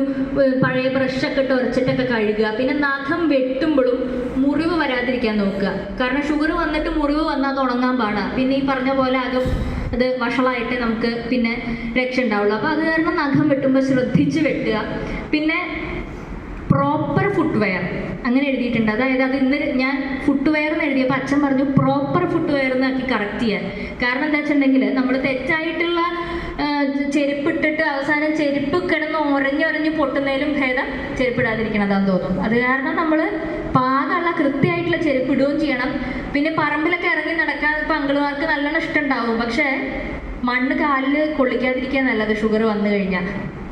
പഴയ ബ്രഷൊക്കെ ഇട്ട് ഉരച്ചിട്ടൊക്കെ കഴുകുക. പിന്നെ നഖം വെട്ടുമ്പോഴും മുറിവ് വരാതിരിക്കാൻ നോക്കുക. കാരണം ഷുഗർ വന്നിട്ട് മുറിവ് വന്നാൽ തുടങ്ങാൻ പാടാ. പിന്നെ ഈ പറഞ്ഞ പോലെ അത് വഷളായിട്ട് നമുക്ക് പിന്നെ രക്ഷ ഉണ്ടാവുള്ളൂ. അപ്പോൾ അത് കാരണം നഖം വെട്ടുമ്പോൾ ശ്രദ്ധിച്ച് വെട്ടുക. പിന്നെ പ്രോപ്പർ ഫുട്വെയർ അങ്ങനെ എഴുതിയിട്ടുണ്ട്. അതായത് അത് ഇന്ന് ഞാൻ ഫുട്വെയർ എന്ന് എഴുതിയപ്പോൾ അച്ഛൻ പറഞ്ഞു പ്രോപ്പർ ഫുട്വെയർ എന്നാക്കി കറക്റ്റ് ചെയ്യാൻ. കാരണം എന്താ വെച്ചിട്ടുണ്ടെങ്കിൽ നമ്മൾ തെറ്റായിട്ടുള്ള ചെരുപ്പിട്ടിട്ട് അവസാനം ചെരുപ്പ് കിടന്ന് ഒരഞ്ഞൊരഞ്ഞ് പൊട്ടുന്നതിലും ഭേദം ചെരുപ്പിടാതിരിക്കണതാന്ന് തോന്നും. അത് കാരണം നമ്മൾ പാകമുള്ള കൃത്യമായിട്ടുള്ള ചെരുപ്പ് ഇടുകയും ചെയ്യണം. പിന്നെ പറമ്പിലൊക്കെ ഇറങ്ങി നടക്കാൻ ഇപ്പം അങ്കിളുമാർക്ക് നല്ലോണം ഇഷ്ടമുണ്ടാവും. പക്ഷേ മണ്ണ് കാലിൽ കൊള്ളിക്കാതിരിക്കാൻ നല്ലത് ഷുഗർ വന്നു കഴിഞ്ഞാൽ.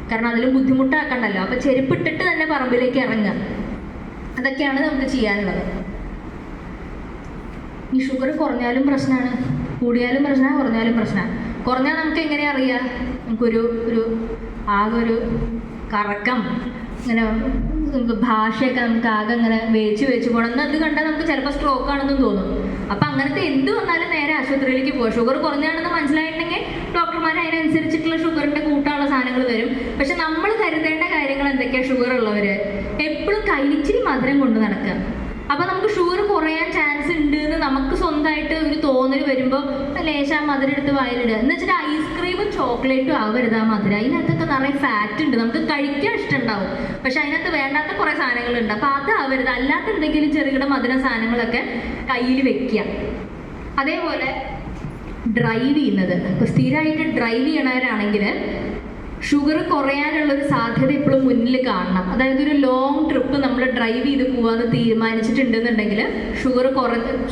കാരണം അതിലും ബുദ്ധിമുട്ടാക്കണ്ടല്ലോ. അപ്പോൾ ചെരുപ്പിട്ടിട്ട് തന്നെ പറമ്പിലേക്ക് ഇറങ്ങുക. അതൊക്കെയാണ് നമുക്ക് ചെയ്യാനുള്ളത്. ഈ ഷുഗർ കുറഞ്ഞാലും പ്രശ്നമാണ്, കൂടിയാലും പ്രശ്നമാണ്, കുറഞ്ഞാലും പ്രശ്നമാണ്. കുറഞ്ഞാൽ നമുക്ക് എങ്ങനെ അറിയാം? നമുക്കൊരു ആകെ ഒരു കറക്കം, ഇങ്ങനെ ഭാഷയൊക്കെ നമുക്ക് ആകെ ഇങ്ങനെ വേച്ച് പോകണം. അത് കണ്ടാൽ നമുക്ക് ചിലപ്പോൾ സ്ട്രോക്ക് ആണെന്നും തോന്നും. അപ്പം അങ്ങനത്തെ എന്ത് വന്നാലും നേരെ ആശുപത്രിയിലേക്ക് പോകും. ഷുഗർ കുറഞ്ഞാണെന്ന് മനസ്സിലായിട്ടുണ്ടെങ്കിൽ ഡോക്ടർമാർ അതിനനുസരിച്ചിട്ടുള്ള ഷുഗറിൻ്റെ കൂട്ടാനുള്ള സാധനങ്ങൾ തരും. പക്ഷെ നമ്മൾ കരുതേണ്ട കാര്യങ്ങൾ എന്തൊക്കെയാണ്? ഷുഗർ ഉള്ളവർ എപ്പോഴും കയ്യിലിച്ചിരി മധുരം കൊണ്ട് നടക്കുക. അപ്പോൾ നമുക്ക് ഷുഗർ കുറയാൻ ചാൻസ് ഉണ്ട് എന്ന് നമുക്ക് സ്വന്തമായിട്ട് ഒരു തോന്നൽ വരുമ്പോൾ ലേശം ആ മധുരം എടുത്ത് വായിലിടുക. എന്ന് വെച്ചിട്ട് ഐസ്ക്രീമും ചോക്ലേറ്റും ആവരുത് ആ മധുരം. അതിനകത്തൊക്കെ നിറയെ ഫാറ്റ് ഉണ്ട്. നമുക്ക് കഴിക്കാൻ ഇഷ്ടമുണ്ടാവും, പക്ഷെ അതിനകത്ത് വേണ്ടാത്ത കുറേ സാധനങ്ങളുണ്ട്. അപ്പോൾ അത് ആവരുത്. അല്ലാത്ത എന്തെങ്കിലും ചെറുകിട മധുര സാധനങ്ങളൊക്കെ കയ്യിൽ വെക്കുക. അതേപോലെ ഡ്രൈവ് ചെയ്യുന്നത്, ഇപ്പോൾ സ്ഥിരമായിട്ട് ഡ്രൈവ് ചെയ്യണവരാണെങ്കിൽ ഷുഗർ കുറയാനുള്ളൊരു സാധ്യത ഇപ്പോഴും മുന്നിൽ കാണണം. അതായത് ഒരു ലോങ് ട്രിപ്പ് നമ്മൾ ഡ്രൈവ് ചെയ്ത് പോകാമെന്ന് തീരുമാനിച്ചിട്ടുണ്ടെന്നുണ്ടെങ്കിൽ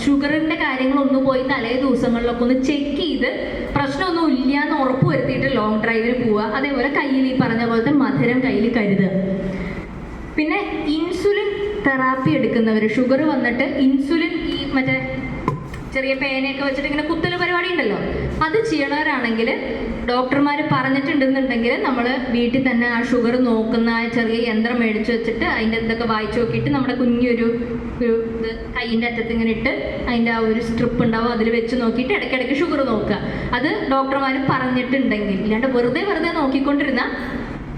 ഷുഗറിൻ്റെ കാര്യങ്ങളൊന്ന് പോയി തലേ ദിവസങ്ങളിലൊക്കെ ഒന്ന് ചെക്ക് ചെയ്ത് പ്രശ്നമൊന്നും ഇല്ല എന്ന് ഉറപ്പ് വരുത്തിയിട്ട് ലോങ് ഡ്രൈവിന് പോവുക. അതേപോലെ കയ്യിൽ ഈ പറഞ്ഞ പോലത്തെ മധുരം കയ്യിൽ കരുതുക. പിന്നെ ഇൻസുലിൻ തെറാപ്പി എടുക്കുന്നവർ, ഷുഗർ വന്നിട്ട് ഇൻസുലിൻ ഈ മറ്റേ ചെറിയ പേനയൊക്കെ വെച്ചിട്ട് ഇങ്ങനെ കുത്തൽ പരിപാടി ഉണ്ടല്ലോ, അത് ചെയ്യണവരാണെങ്കിൽ ഡോക്ടർമാർ പറഞ്ഞിട്ടുണ്ടെന്നുണ്ടെങ്കിൽ നമ്മൾ വീട്ടിൽ തന്നെ ആ ഷുഗർ നോക്കുന്ന ആ ചെറിയ യന്ത്രം മേടിച്ച് വെച്ചിട്ട് അതിൻ്റെ ഇതൊക്കെ വായിച്ച് നോക്കിയിട്ട് നമ്മുടെ കുഞ്ഞൊരു ഇത് കയ്യിൻ്റെ അറ്റത്ത് ഇങ്ങനെ ഇട്ട് അതിൻ്റെ ആ ഒരു സ്ട്രിപ്പ് ഉണ്ടാവും, അതിൽ വെച്ച് നോക്കിയിട്ട് ഇടയ്ക്കിടയ്ക്ക് ഷുഗർ നോക്കുക. അത് ഡോക്ടർമാർ പറഞ്ഞിട്ടുണ്ടെങ്കിൽ. ഇല്ലാണ്ട് വെറുതെ നോക്കിക്കൊണ്ടിരുന്നാൽ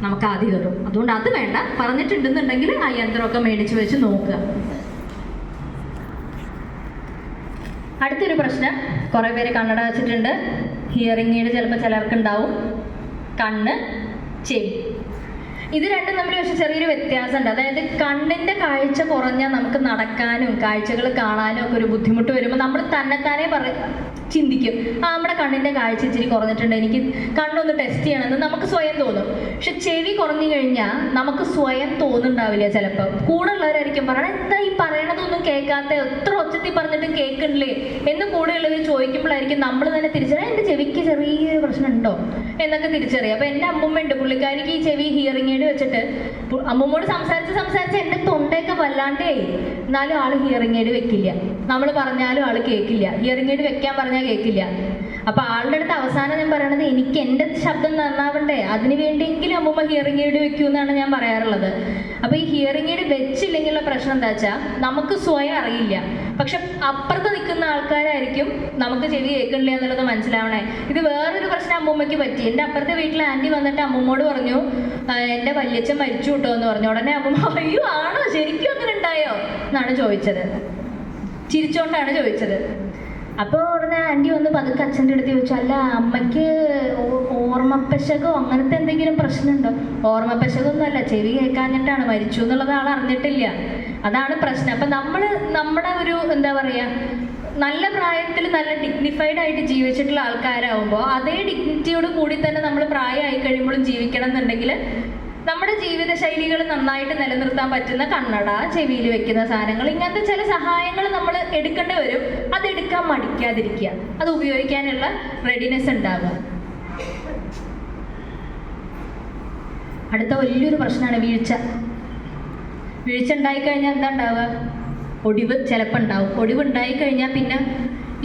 നമുക്ക് ആദ്യം കയറും. അതുകൊണ്ട് അത് വേണ്ട. പറഞ്ഞിട്ടുണ്ടെന്നുണ്ടെങ്കിൽ ആ യന്ത്രമൊക്കെ മേടിച്ച് വെച്ച് നോക്കുക. അടുത്തൊരു പ്രശ്നം, കുറേ പേര് കണ്ണട വെച്ചിട്ടുണ്ട്. ഹിയറിംഗ് എയ്ഡ് ചിലപ്പോൾ ചിലർക്കുണ്ടാവും. കണ്ണ്, ചെവി, ഇത് രണ്ടും തമ്മിൽ പക്ഷെ ചെറിയൊരു വ്യത്യാസമുണ്ട്. അതായത് കണ്ണിൻ്റെ കാഴ്ച കുറഞ്ഞാൽ നമുക്ക് നടക്കാനും കാഴ്ചകൾ കാണാനും ഒക്കെ ഒരു ബുദ്ധിമുട്ട് വരുമ്പോൾ നമ്മൾ തന്നെത്താനെ ചിന്തിക്കും, നമ്മുടെ കണ്ണിൻ്റെ കാഴ്ച ഇച്ചിരി കുറഞ്ഞിട്ടുണ്ട്, എനിക്ക് കണ്ണൊന്ന് ടെസ്റ്റ് ചെയ്യണമെന്ന് നമുക്ക് സ്വയം തോന്നും. പക്ഷെ ചെവി കുറഞ്ഞു കഴിഞ്ഞാൽ നമുക്ക് സ്വയം തോന്നുന്നുണ്ടാവില്ല. ചിലപ്പോൾ കൂടെ ഉള്ളവരായിരിക്കും പറയണം, എന്താ ഈ പറയണതൊന്നും കേൾക്കാത്ത, എത്ര ഒച്ചത്തിൽ പറഞ്ഞിട്ട് കേൾക്കണില്ലേ എന്ന് കൂടെയുള്ളവർ ചോദിക്കുമ്പോഴായിരിക്കും നമ്മൾ തന്നെ തിരിച്ചറിയാം എൻ്റെ ചെവിക്ക് ചെറിയൊരു പ്രശ്നം ഉണ്ടോ എന്നൊക്കെ തിരിച്ചറിയാം. അപ്പോൾ എൻ്റെ അമ്മൂമ്മയുണ്ട്, പുള്ളിക്കാരിക്ക് ഈ ചെവി ഹിയറിംഗ് എയ്ഡ് വെച്ചിട്ട് അമ്മൂമ്മോട് സംസാരിച്ച് എൻ്റെ തൊണ്ടയൊക്കെ വല്ലാണ്ടേ, എന്നാലും ആൾ ഹിയറിംഗ് എയ്ഡ് വെക്കില്ല. നമ്മൾ പറഞ്ഞാലും ആൾ കേൾക്കില്ല. ഹിയറിംഗ് എയ്ഡ് വെക്കാൻ പറഞ്ഞാൽ കേൾക്കില്ല. അപ്പോൾ ആളുടെ അടുത്ത് അവസാനം ഞാൻ പറയണത് എനിക്ക് എൻ്റെ ശബ്ദം നന്നാവണ്ടേ, അതിന് വേണ്ടിയെങ്കിലും അമ്മൂമ്മ ഹിയറിംഗ് എയ്ഡ് വെക്കൂ എന്നാണ് ഞാൻ പറയാറുള്ളത്. അപ്പോൾ ഈ ഹിയറിംഗ് എയ്ഡ് വെച്ചില്ലെങ്കിലുള്ള പ്രശ്നം എന്താ വെച്ചാൽ നമുക്ക് സ്വയം അറിയില്ല, പക്ഷെ അപ്പുറത്ത് നിൽക്കുന്ന ആൾക്കാരായിരിക്കും നമുക്ക് ചെവി കേൾക്കണില്ല എന്നുള്ളത് മനസ്സിലാവണേ. ഇത് വേറൊരു പ്രശ്നം അമ്മൂമ്മയ്ക്ക് പറ്റി. എൻ്റെ അപ്പുറത്തെ വീട്ടിൽ ആൻറ്റി വന്നിട്ട് അമ്മൂമ്മോട് പറഞ്ഞു എൻ്റെ വല്യച്ഛൻ മരിച്ചു കിട്ടോ എന്ന് പറഞ്ഞു. ഉടനെ അമ്മൂമ്മ അയ്യോ ആണോ ശരിക്കും അങ്ങനെ ഉണ്ടായോ എന്നാണ് ചോദിച്ചത്, ചിരിച്ചോണ്ടാണ് ചോദിച്ചത്. അപ്പോൾ ഉടനെ ആൻറ്റി വന്ന് പതുക്കെ അച്ഛൻ്റെ അടുത്ത് ചോദിച്ചു, അല്ല അമ്മയ്ക്ക് ഓർമ്മപ്പശകോ അങ്ങനത്തെ എന്തെങ്കിലും പ്രശ്നമുണ്ടോ? ഓർമ്മപ്പശകൊന്നും അല്ല, ചെവി കേൾക്കാഞ്ഞിട്ടാണ്, മരിച്ചു എന്നുള്ളത് ആൾ അറിഞ്ഞിട്ടില്ല, അതാണ് പ്രശ്നം. അപ്പം നമ്മുടെ ഒരു എന്താ പറയുക, നല്ല പ്രായത്തിൽ നല്ല ഡിഗ്നിഫൈഡ് ആയിട്ട് ജീവിച്ചിട്ടുള്ള ആൾക്കാരാവുമ്പോൾ അതേ ഡിഗ്നിറ്റിയോട് കൂടി തന്നെ നമ്മൾ പ്രായമായി കഴിയുമ്പോഴും ജീവിക്കണം എന്നുണ്ടെങ്കിൽ നമ്മുടെ ജീവിത ശൈലികൾ നന്നായിട്ട് നിലനിർത്താൻ പറ്റുന്ന കണ്ണട, ചെവിയിൽ വെക്കുന്ന സാധനങ്ങൾ, ഇങ്ങനത്തെ ചില സഹായങ്ങൾ നമ്മൾ എടുക്കേണ്ടി വരും. അതെടുക്കാൻ മടിക്കാതിരിക്കുക, അത് ഉപയോഗിക്കാനുള്ള റെഡിനെസ് ഉണ്ടാവുക. അടുത്ത വലിയൊരു പ്രശ്നമാണ് വീഴ്ച. വീഴ്ച ഉണ്ടായിക്കഴിഞ്ഞാൽ എന്താ ഉണ്ടാവുക? ഒടിവ് ചിലപ്പോൾ ഉണ്ടാവും. ഒടിവ് ഉണ്ടായിക്കഴിഞ്ഞാൽ പിന്നെ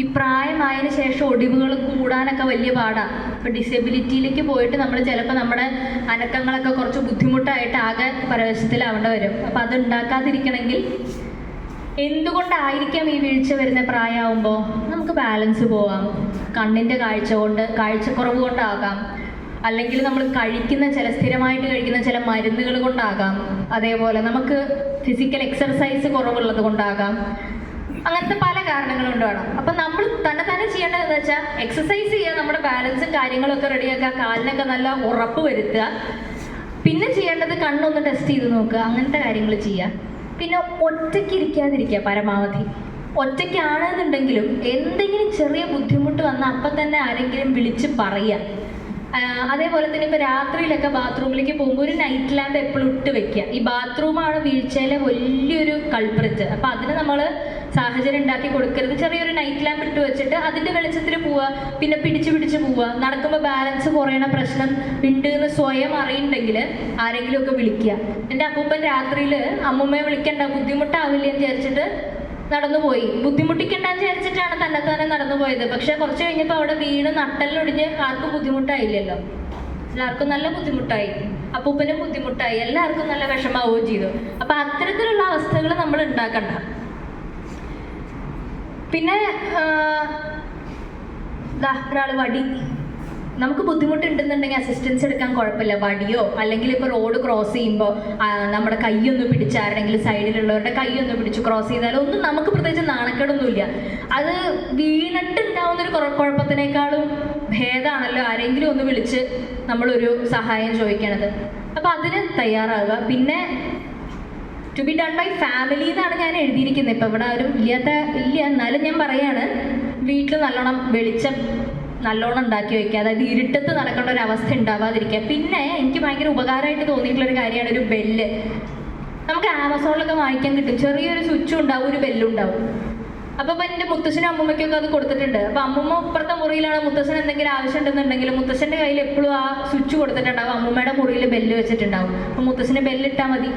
ഈ പ്രായമായതിനു ശേഷം ഒടിവുകൾ കൂടാനൊക്കെ വലിയ പാടാണ്. ഇപ്പോൾ ഡിസബിലിറ്റിയിലേക്ക് പോയിട്ട് നമ്മൾ ചിലപ്പോൾ നമ്മുടെ അനക്കങ്ങളൊക്കെ കുറച്ച് ബുദ്ധിമുട്ടായിട്ട് ആകെ പരവശത്തിലാവേണ്ടി വരും. അപ്പോൾ അത് ഉണ്ടാക്കാതിരിക്കണമെങ്കിൽ എന്തുകൊണ്ടായിരിക്കാം ഈ വീഴ്ച വരുന്ന പ്രായമാകുമ്പോൾ? നമുക്ക് ബാലൻസ് പോവാം, കണ്ണിൻ്റെ കാഴ്ചക്കുറവ് കൊണ്ടാകാം, അല്ലെങ്കിൽ നമ്മൾ കഴിക്കുന്ന സ്ഥിരമായിട്ട് കഴിക്കുന്ന ചില മരുന്നുകൾ കൊണ്ടാകാം, അതേപോലെ നമുക്ക് ഫിസിക്കൽ എക്സർസൈസ് കുറവുള്ളത് കൊണ്ടാകാം, അങ്ങനത്തെ പല കാരണങ്ങളുണ്ട് വേണം. അപ്പം നമ്മൾ തന്നെ ചെയ്യേണ്ടത് എന്താ വെച്ചാൽ എക്സസൈസ് ചെയ്യുക, നമ്മുടെ ബാലൻസും കാര്യങ്ങളൊക്കെ റെഡിയാക്കുക, കാലിനൊക്കെ നല്ല ഉറപ്പ് വരുത്തുക. പിന്നെ ചെയ്യേണ്ടത് കണ്ണൊന്ന് ടെസ്റ്റ് ചെയ്ത് നോക്കുക, അങ്ങനത്തെ കാര്യങ്ങൾ ചെയ്യുക. പിന്നെ ഒറ്റയ്ക്ക് ഇരിക്കാതിരിക്കുക പരമാവധി. ഒറ്റയ്ക്കാണെന്നുണ്ടെങ്കിലും എന്തെങ്കിലും ചെറിയ ബുദ്ധിമുട്ട് വന്നാൽ അപ്പം തന്നെ ആരെങ്കിലും വിളിച്ച് പറയുക. അതേപോലെ തന്നെ ഇപ്പോൾ രാത്രിയിലൊക്കെ ബാത്റൂമിലേക്ക് പോകുമ്പോൾ ഒരു നൈറ്റ് ലാമ്പ് എപ്പോഴും ഇട്ട് വെക്കുക. ഈ ബാത്റൂമാണ് വീഴ്ചയിലെ വലിയൊരു കൾപ്രിറ്റ്. അപ്പോൾ അതിന് നമ്മൾ സാഹചര്യം ഉണ്ടാക്കി കൊടുക്കരുത്. ചെറിയൊരു നൈറ്റ് ലാമ്പ് ഇട്ട് വെച്ചിട്ട് അതിൻ്റെ വെളിച്ചത്തിൽ പോവുക, പിന്നെ പിടിച്ച് പോവുക. നടക്കുമ്പോൾ ബാലൻസ് കുറയണ പ്രശ്നം ഉണ്ട് എന്ന് സ്വയം അറിയുന്നുണ്ടെങ്കിൽ ആരെങ്കിലുമൊക്കെ വിളിക്കുക. എൻ്റെ അപ്പൂപ്പൻ രാത്രിയിൽ അമ്മൂമ്മയെ വിളിക്കണ്ട, ബുദ്ധിമുട്ടാവില്ലെന്ന് വിചാരിച്ചിട്ട് നടന്നുപോയി. ബുദ്ധിമുട്ടിക്കണ്ടെന്ന് വിചാരിച്ചിട്ടാണ് തന്നെ നടന്നു പോയത്. പക്ഷെ കുറച്ച് കഴിഞ്ഞപ്പോൾ അവിടെ വീണ് നട്ടലിനൊടിഞ്ഞ് ആർക്കും ബുദ്ധിമുട്ടായില്ലല്ലോ, എല്ലാവർക്കും നല്ല ബുദ്ധിമുട്ടായി, അപ്പൂപ്പനും ബുദ്ധിമുട്ടായി, എല്ലാവർക്കും നല്ല വിഷമാവുകയും ചെയ്തു. അപ്പം അത്തരത്തിലുള്ള അവസ്ഥകൾ നമ്മൾ ഉണ്ടാക്കണ്ട. പിന്നെ ഒരാൾ വടി, നമുക്ക് ബുദ്ധിമുട്ടുണ്ടെന്നുണ്ടെങ്കിൽ അസിസ്റ്റൻസ് എടുക്കാൻ കുഴപ്പമില്ല. വടിയോ അല്ലെങ്കിൽ ഇപ്പോൾ റോഡ് ക്രോസ് ചെയ്യുമ്പോൾ നമ്മുടെ കൈയൊന്ന് പിടിച്ചായിരുന്നെങ്കിൽ സൈഡിലുള്ളവരുടെ കൈയൊന്ന് പിടിച്ച് ക്രോസ് ചെയ്താലോ ഒന്നും നമുക്ക് പ്രത്യേകിച്ച് നാണക്കേടൊന്നുമില്ല. അത് വീണിട്ടുണ്ടാവുന്നൊരു കുഴപ്പത്തിനേക്കാളും ഭേദമാണല്ലോ ആരെങ്കിലും ഒന്ന് വിളിച്ച് നമ്മളൊരു സഹായം ചോദിക്കണത്. അപ്പോൾ അതിന് തയ്യാറാവുക. പിന്നെ to be done by family എന്നാണ് ഞാൻ എഴുതിയിരിക്കുന്നത്. ഇപ്പം ഇവിടെ ആരും ഇല്ല, എന്നാലും ഞാൻ പറയാണ്, വീട്ടിൽ നല്ലോണം വെളിച്ചം നല്ലോണം ഉണ്ടാക്കി വയ്ക്കുക. അതായത് ഇരുട്ടത്ത് നടക്കേണ്ട ഒരു അവസ്ഥ ഉണ്ടാവാതിരിക്കുക. പിന്നെ എനിക്ക് ഭയങ്കര ഉപകാരമായിട്ട് തോന്നിയിട്ടുള്ളൊരു കാര്യമാണ് ഒരു ബെല്ല്. നമുക്ക് ആമസോണിലൊക്കെ വാങ്ങിക്കാൻ കിട്ടും. ചെറിയൊരു സ്വിച്ചും ഉണ്ടാവും, ഒരു ബെല്ലും ഉണ്ടാവും. അപ്പോൾ എൻ്റെ മുത്തശ്ശനും അമ്മൂമ്മയ്ക്കൊക്കെ അത് കൊടുത്തിട്ടുണ്ട്. അപ്പോൾ അമ്മൂമ്മ ഇപ്പുറത്തെ മുറിയിലാണ്, മുത്തശ്ശൻ എന്തെങ്കിലും ആവശ്യം ഉണ്ടെന്നുണ്ടെങ്കിൽ മുത്തശ്ശൻ്റെ കയ്യിൽ എപ്പോഴും ആ സ്വിച്ച് കൊടുത്തിട്ടുണ്ടാവും. അമ്മൂമ്മയുടെ മുറിയിൽ ബെല്ല് വെച്ചിട്ടുണ്ടാവും. അപ്പോൾ മുത്തശ്ശന് ബെല്ലിട്ടാൽ മതി,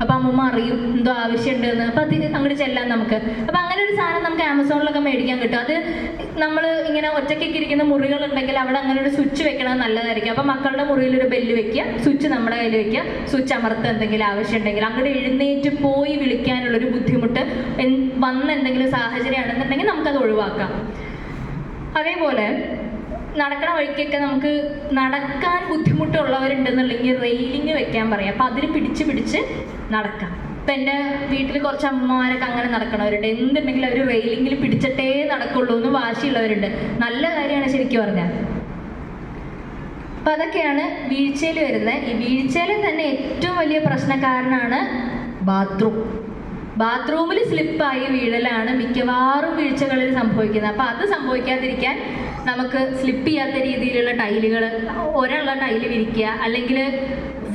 അപ്പോൾ അമ്മൂമ്മ അറിയും എന്തോ ആവശ്യമുണ്ടെന്ന്. അപ്പോൾ അത് അങ്ങോട്ട് ചെല്ലാൻ നമുക്ക്. അപ്പോൾ അങ്ങനെ ഒരു സാധനം നമുക്ക് ആമസോണിലൊക്കെ മേടിക്കാൻ കിട്ടും. അത് നമ്മൾ ഇങ്ങനെ ഒറ്റയ്ക്കൊക്കെ ഇരിക്കുന്ന മുറികളുണ്ടെങ്കിൽ അവിടെ അങ്ങനെ ഒരു സ്വിച്ച് വെക്കണത് നല്ലതായിരിക്കും. അപ്പോൾ മക്കളുടെ മുറിയിൽ ഒരു ബെല്ല് വെക്കുക, സ്വിച്ച് നമ്മുടെ കയ്യിൽ വെക്കുക, സ്വിച്ച് അമർത്ത് എന്തെങ്കിലും ആവശ്യമുണ്ടെങ്കിൽ. അങ്ങോട്ട് എഴുന്നേറ്റ് പോയി വിളിക്കാനുള്ളൊരു ബുദ്ധിമുട്ട് വന്ന എന്തെങ്കിലും സാഹചര്യമാണെന്നുണ്ടെങ്കിൽ നമുക്കത് ഒഴിവാക്കാം. അതേപോലെ നടക്കണ വഴിക്കൊക്കെ നമുക്ക് നടക്കാൻ ബുദ്ധിമുട്ടുള്ളവരുണ്ടെന്നുണ്ടെങ്കിൽ റെയിലിങ് വെക്കാൻ പറയാം. അപ്പം അതിന് പിടിച്ച് നടക്കാം. ഇപ്പം എൻ്റെ വീട്ടിൽ കുറച്ച് അമ്മമാരൊക്കെ അങ്ങനെ നടക്കണവരുണ്ട്. എന്തുണ്ടെങ്കിലും അവർ റെയിലിങ്ങിൽ പിടിച്ചിട്ടേ നടക്കുള്ളൂ എന്ന് വാശിയുള്ളവരുണ്ട്. നല്ല കാര്യമാണ് ശരിക്കും പറഞ്ഞാൽ. അപ്പം അതൊക്കെയാണ് വീഴ്ചയിൽ വരുന്നത്. ഈ വീഴ്ചയിൽ തന്നെ ഏറ്റവും വലിയ പ്രശ്നക്കാരനാണ് ബാത്റൂമിൽ സ്ലിപ്പായി വീഴലാണ് മിക്കവാറും വീഴ്ചകളിൽ സംഭവിക്കുന്നത്. അപ്പോൾ അത് സംഭവിക്കാതിരിക്കാൻ നമുക്ക് സ്ലിപ്പ് ചെയ്യാത്ത രീതിയിലുള്ള ടൈലുകൾ, ഒരെണ്ണം ടൈല് വിരിക്കുക, അല്ലെങ്കിൽ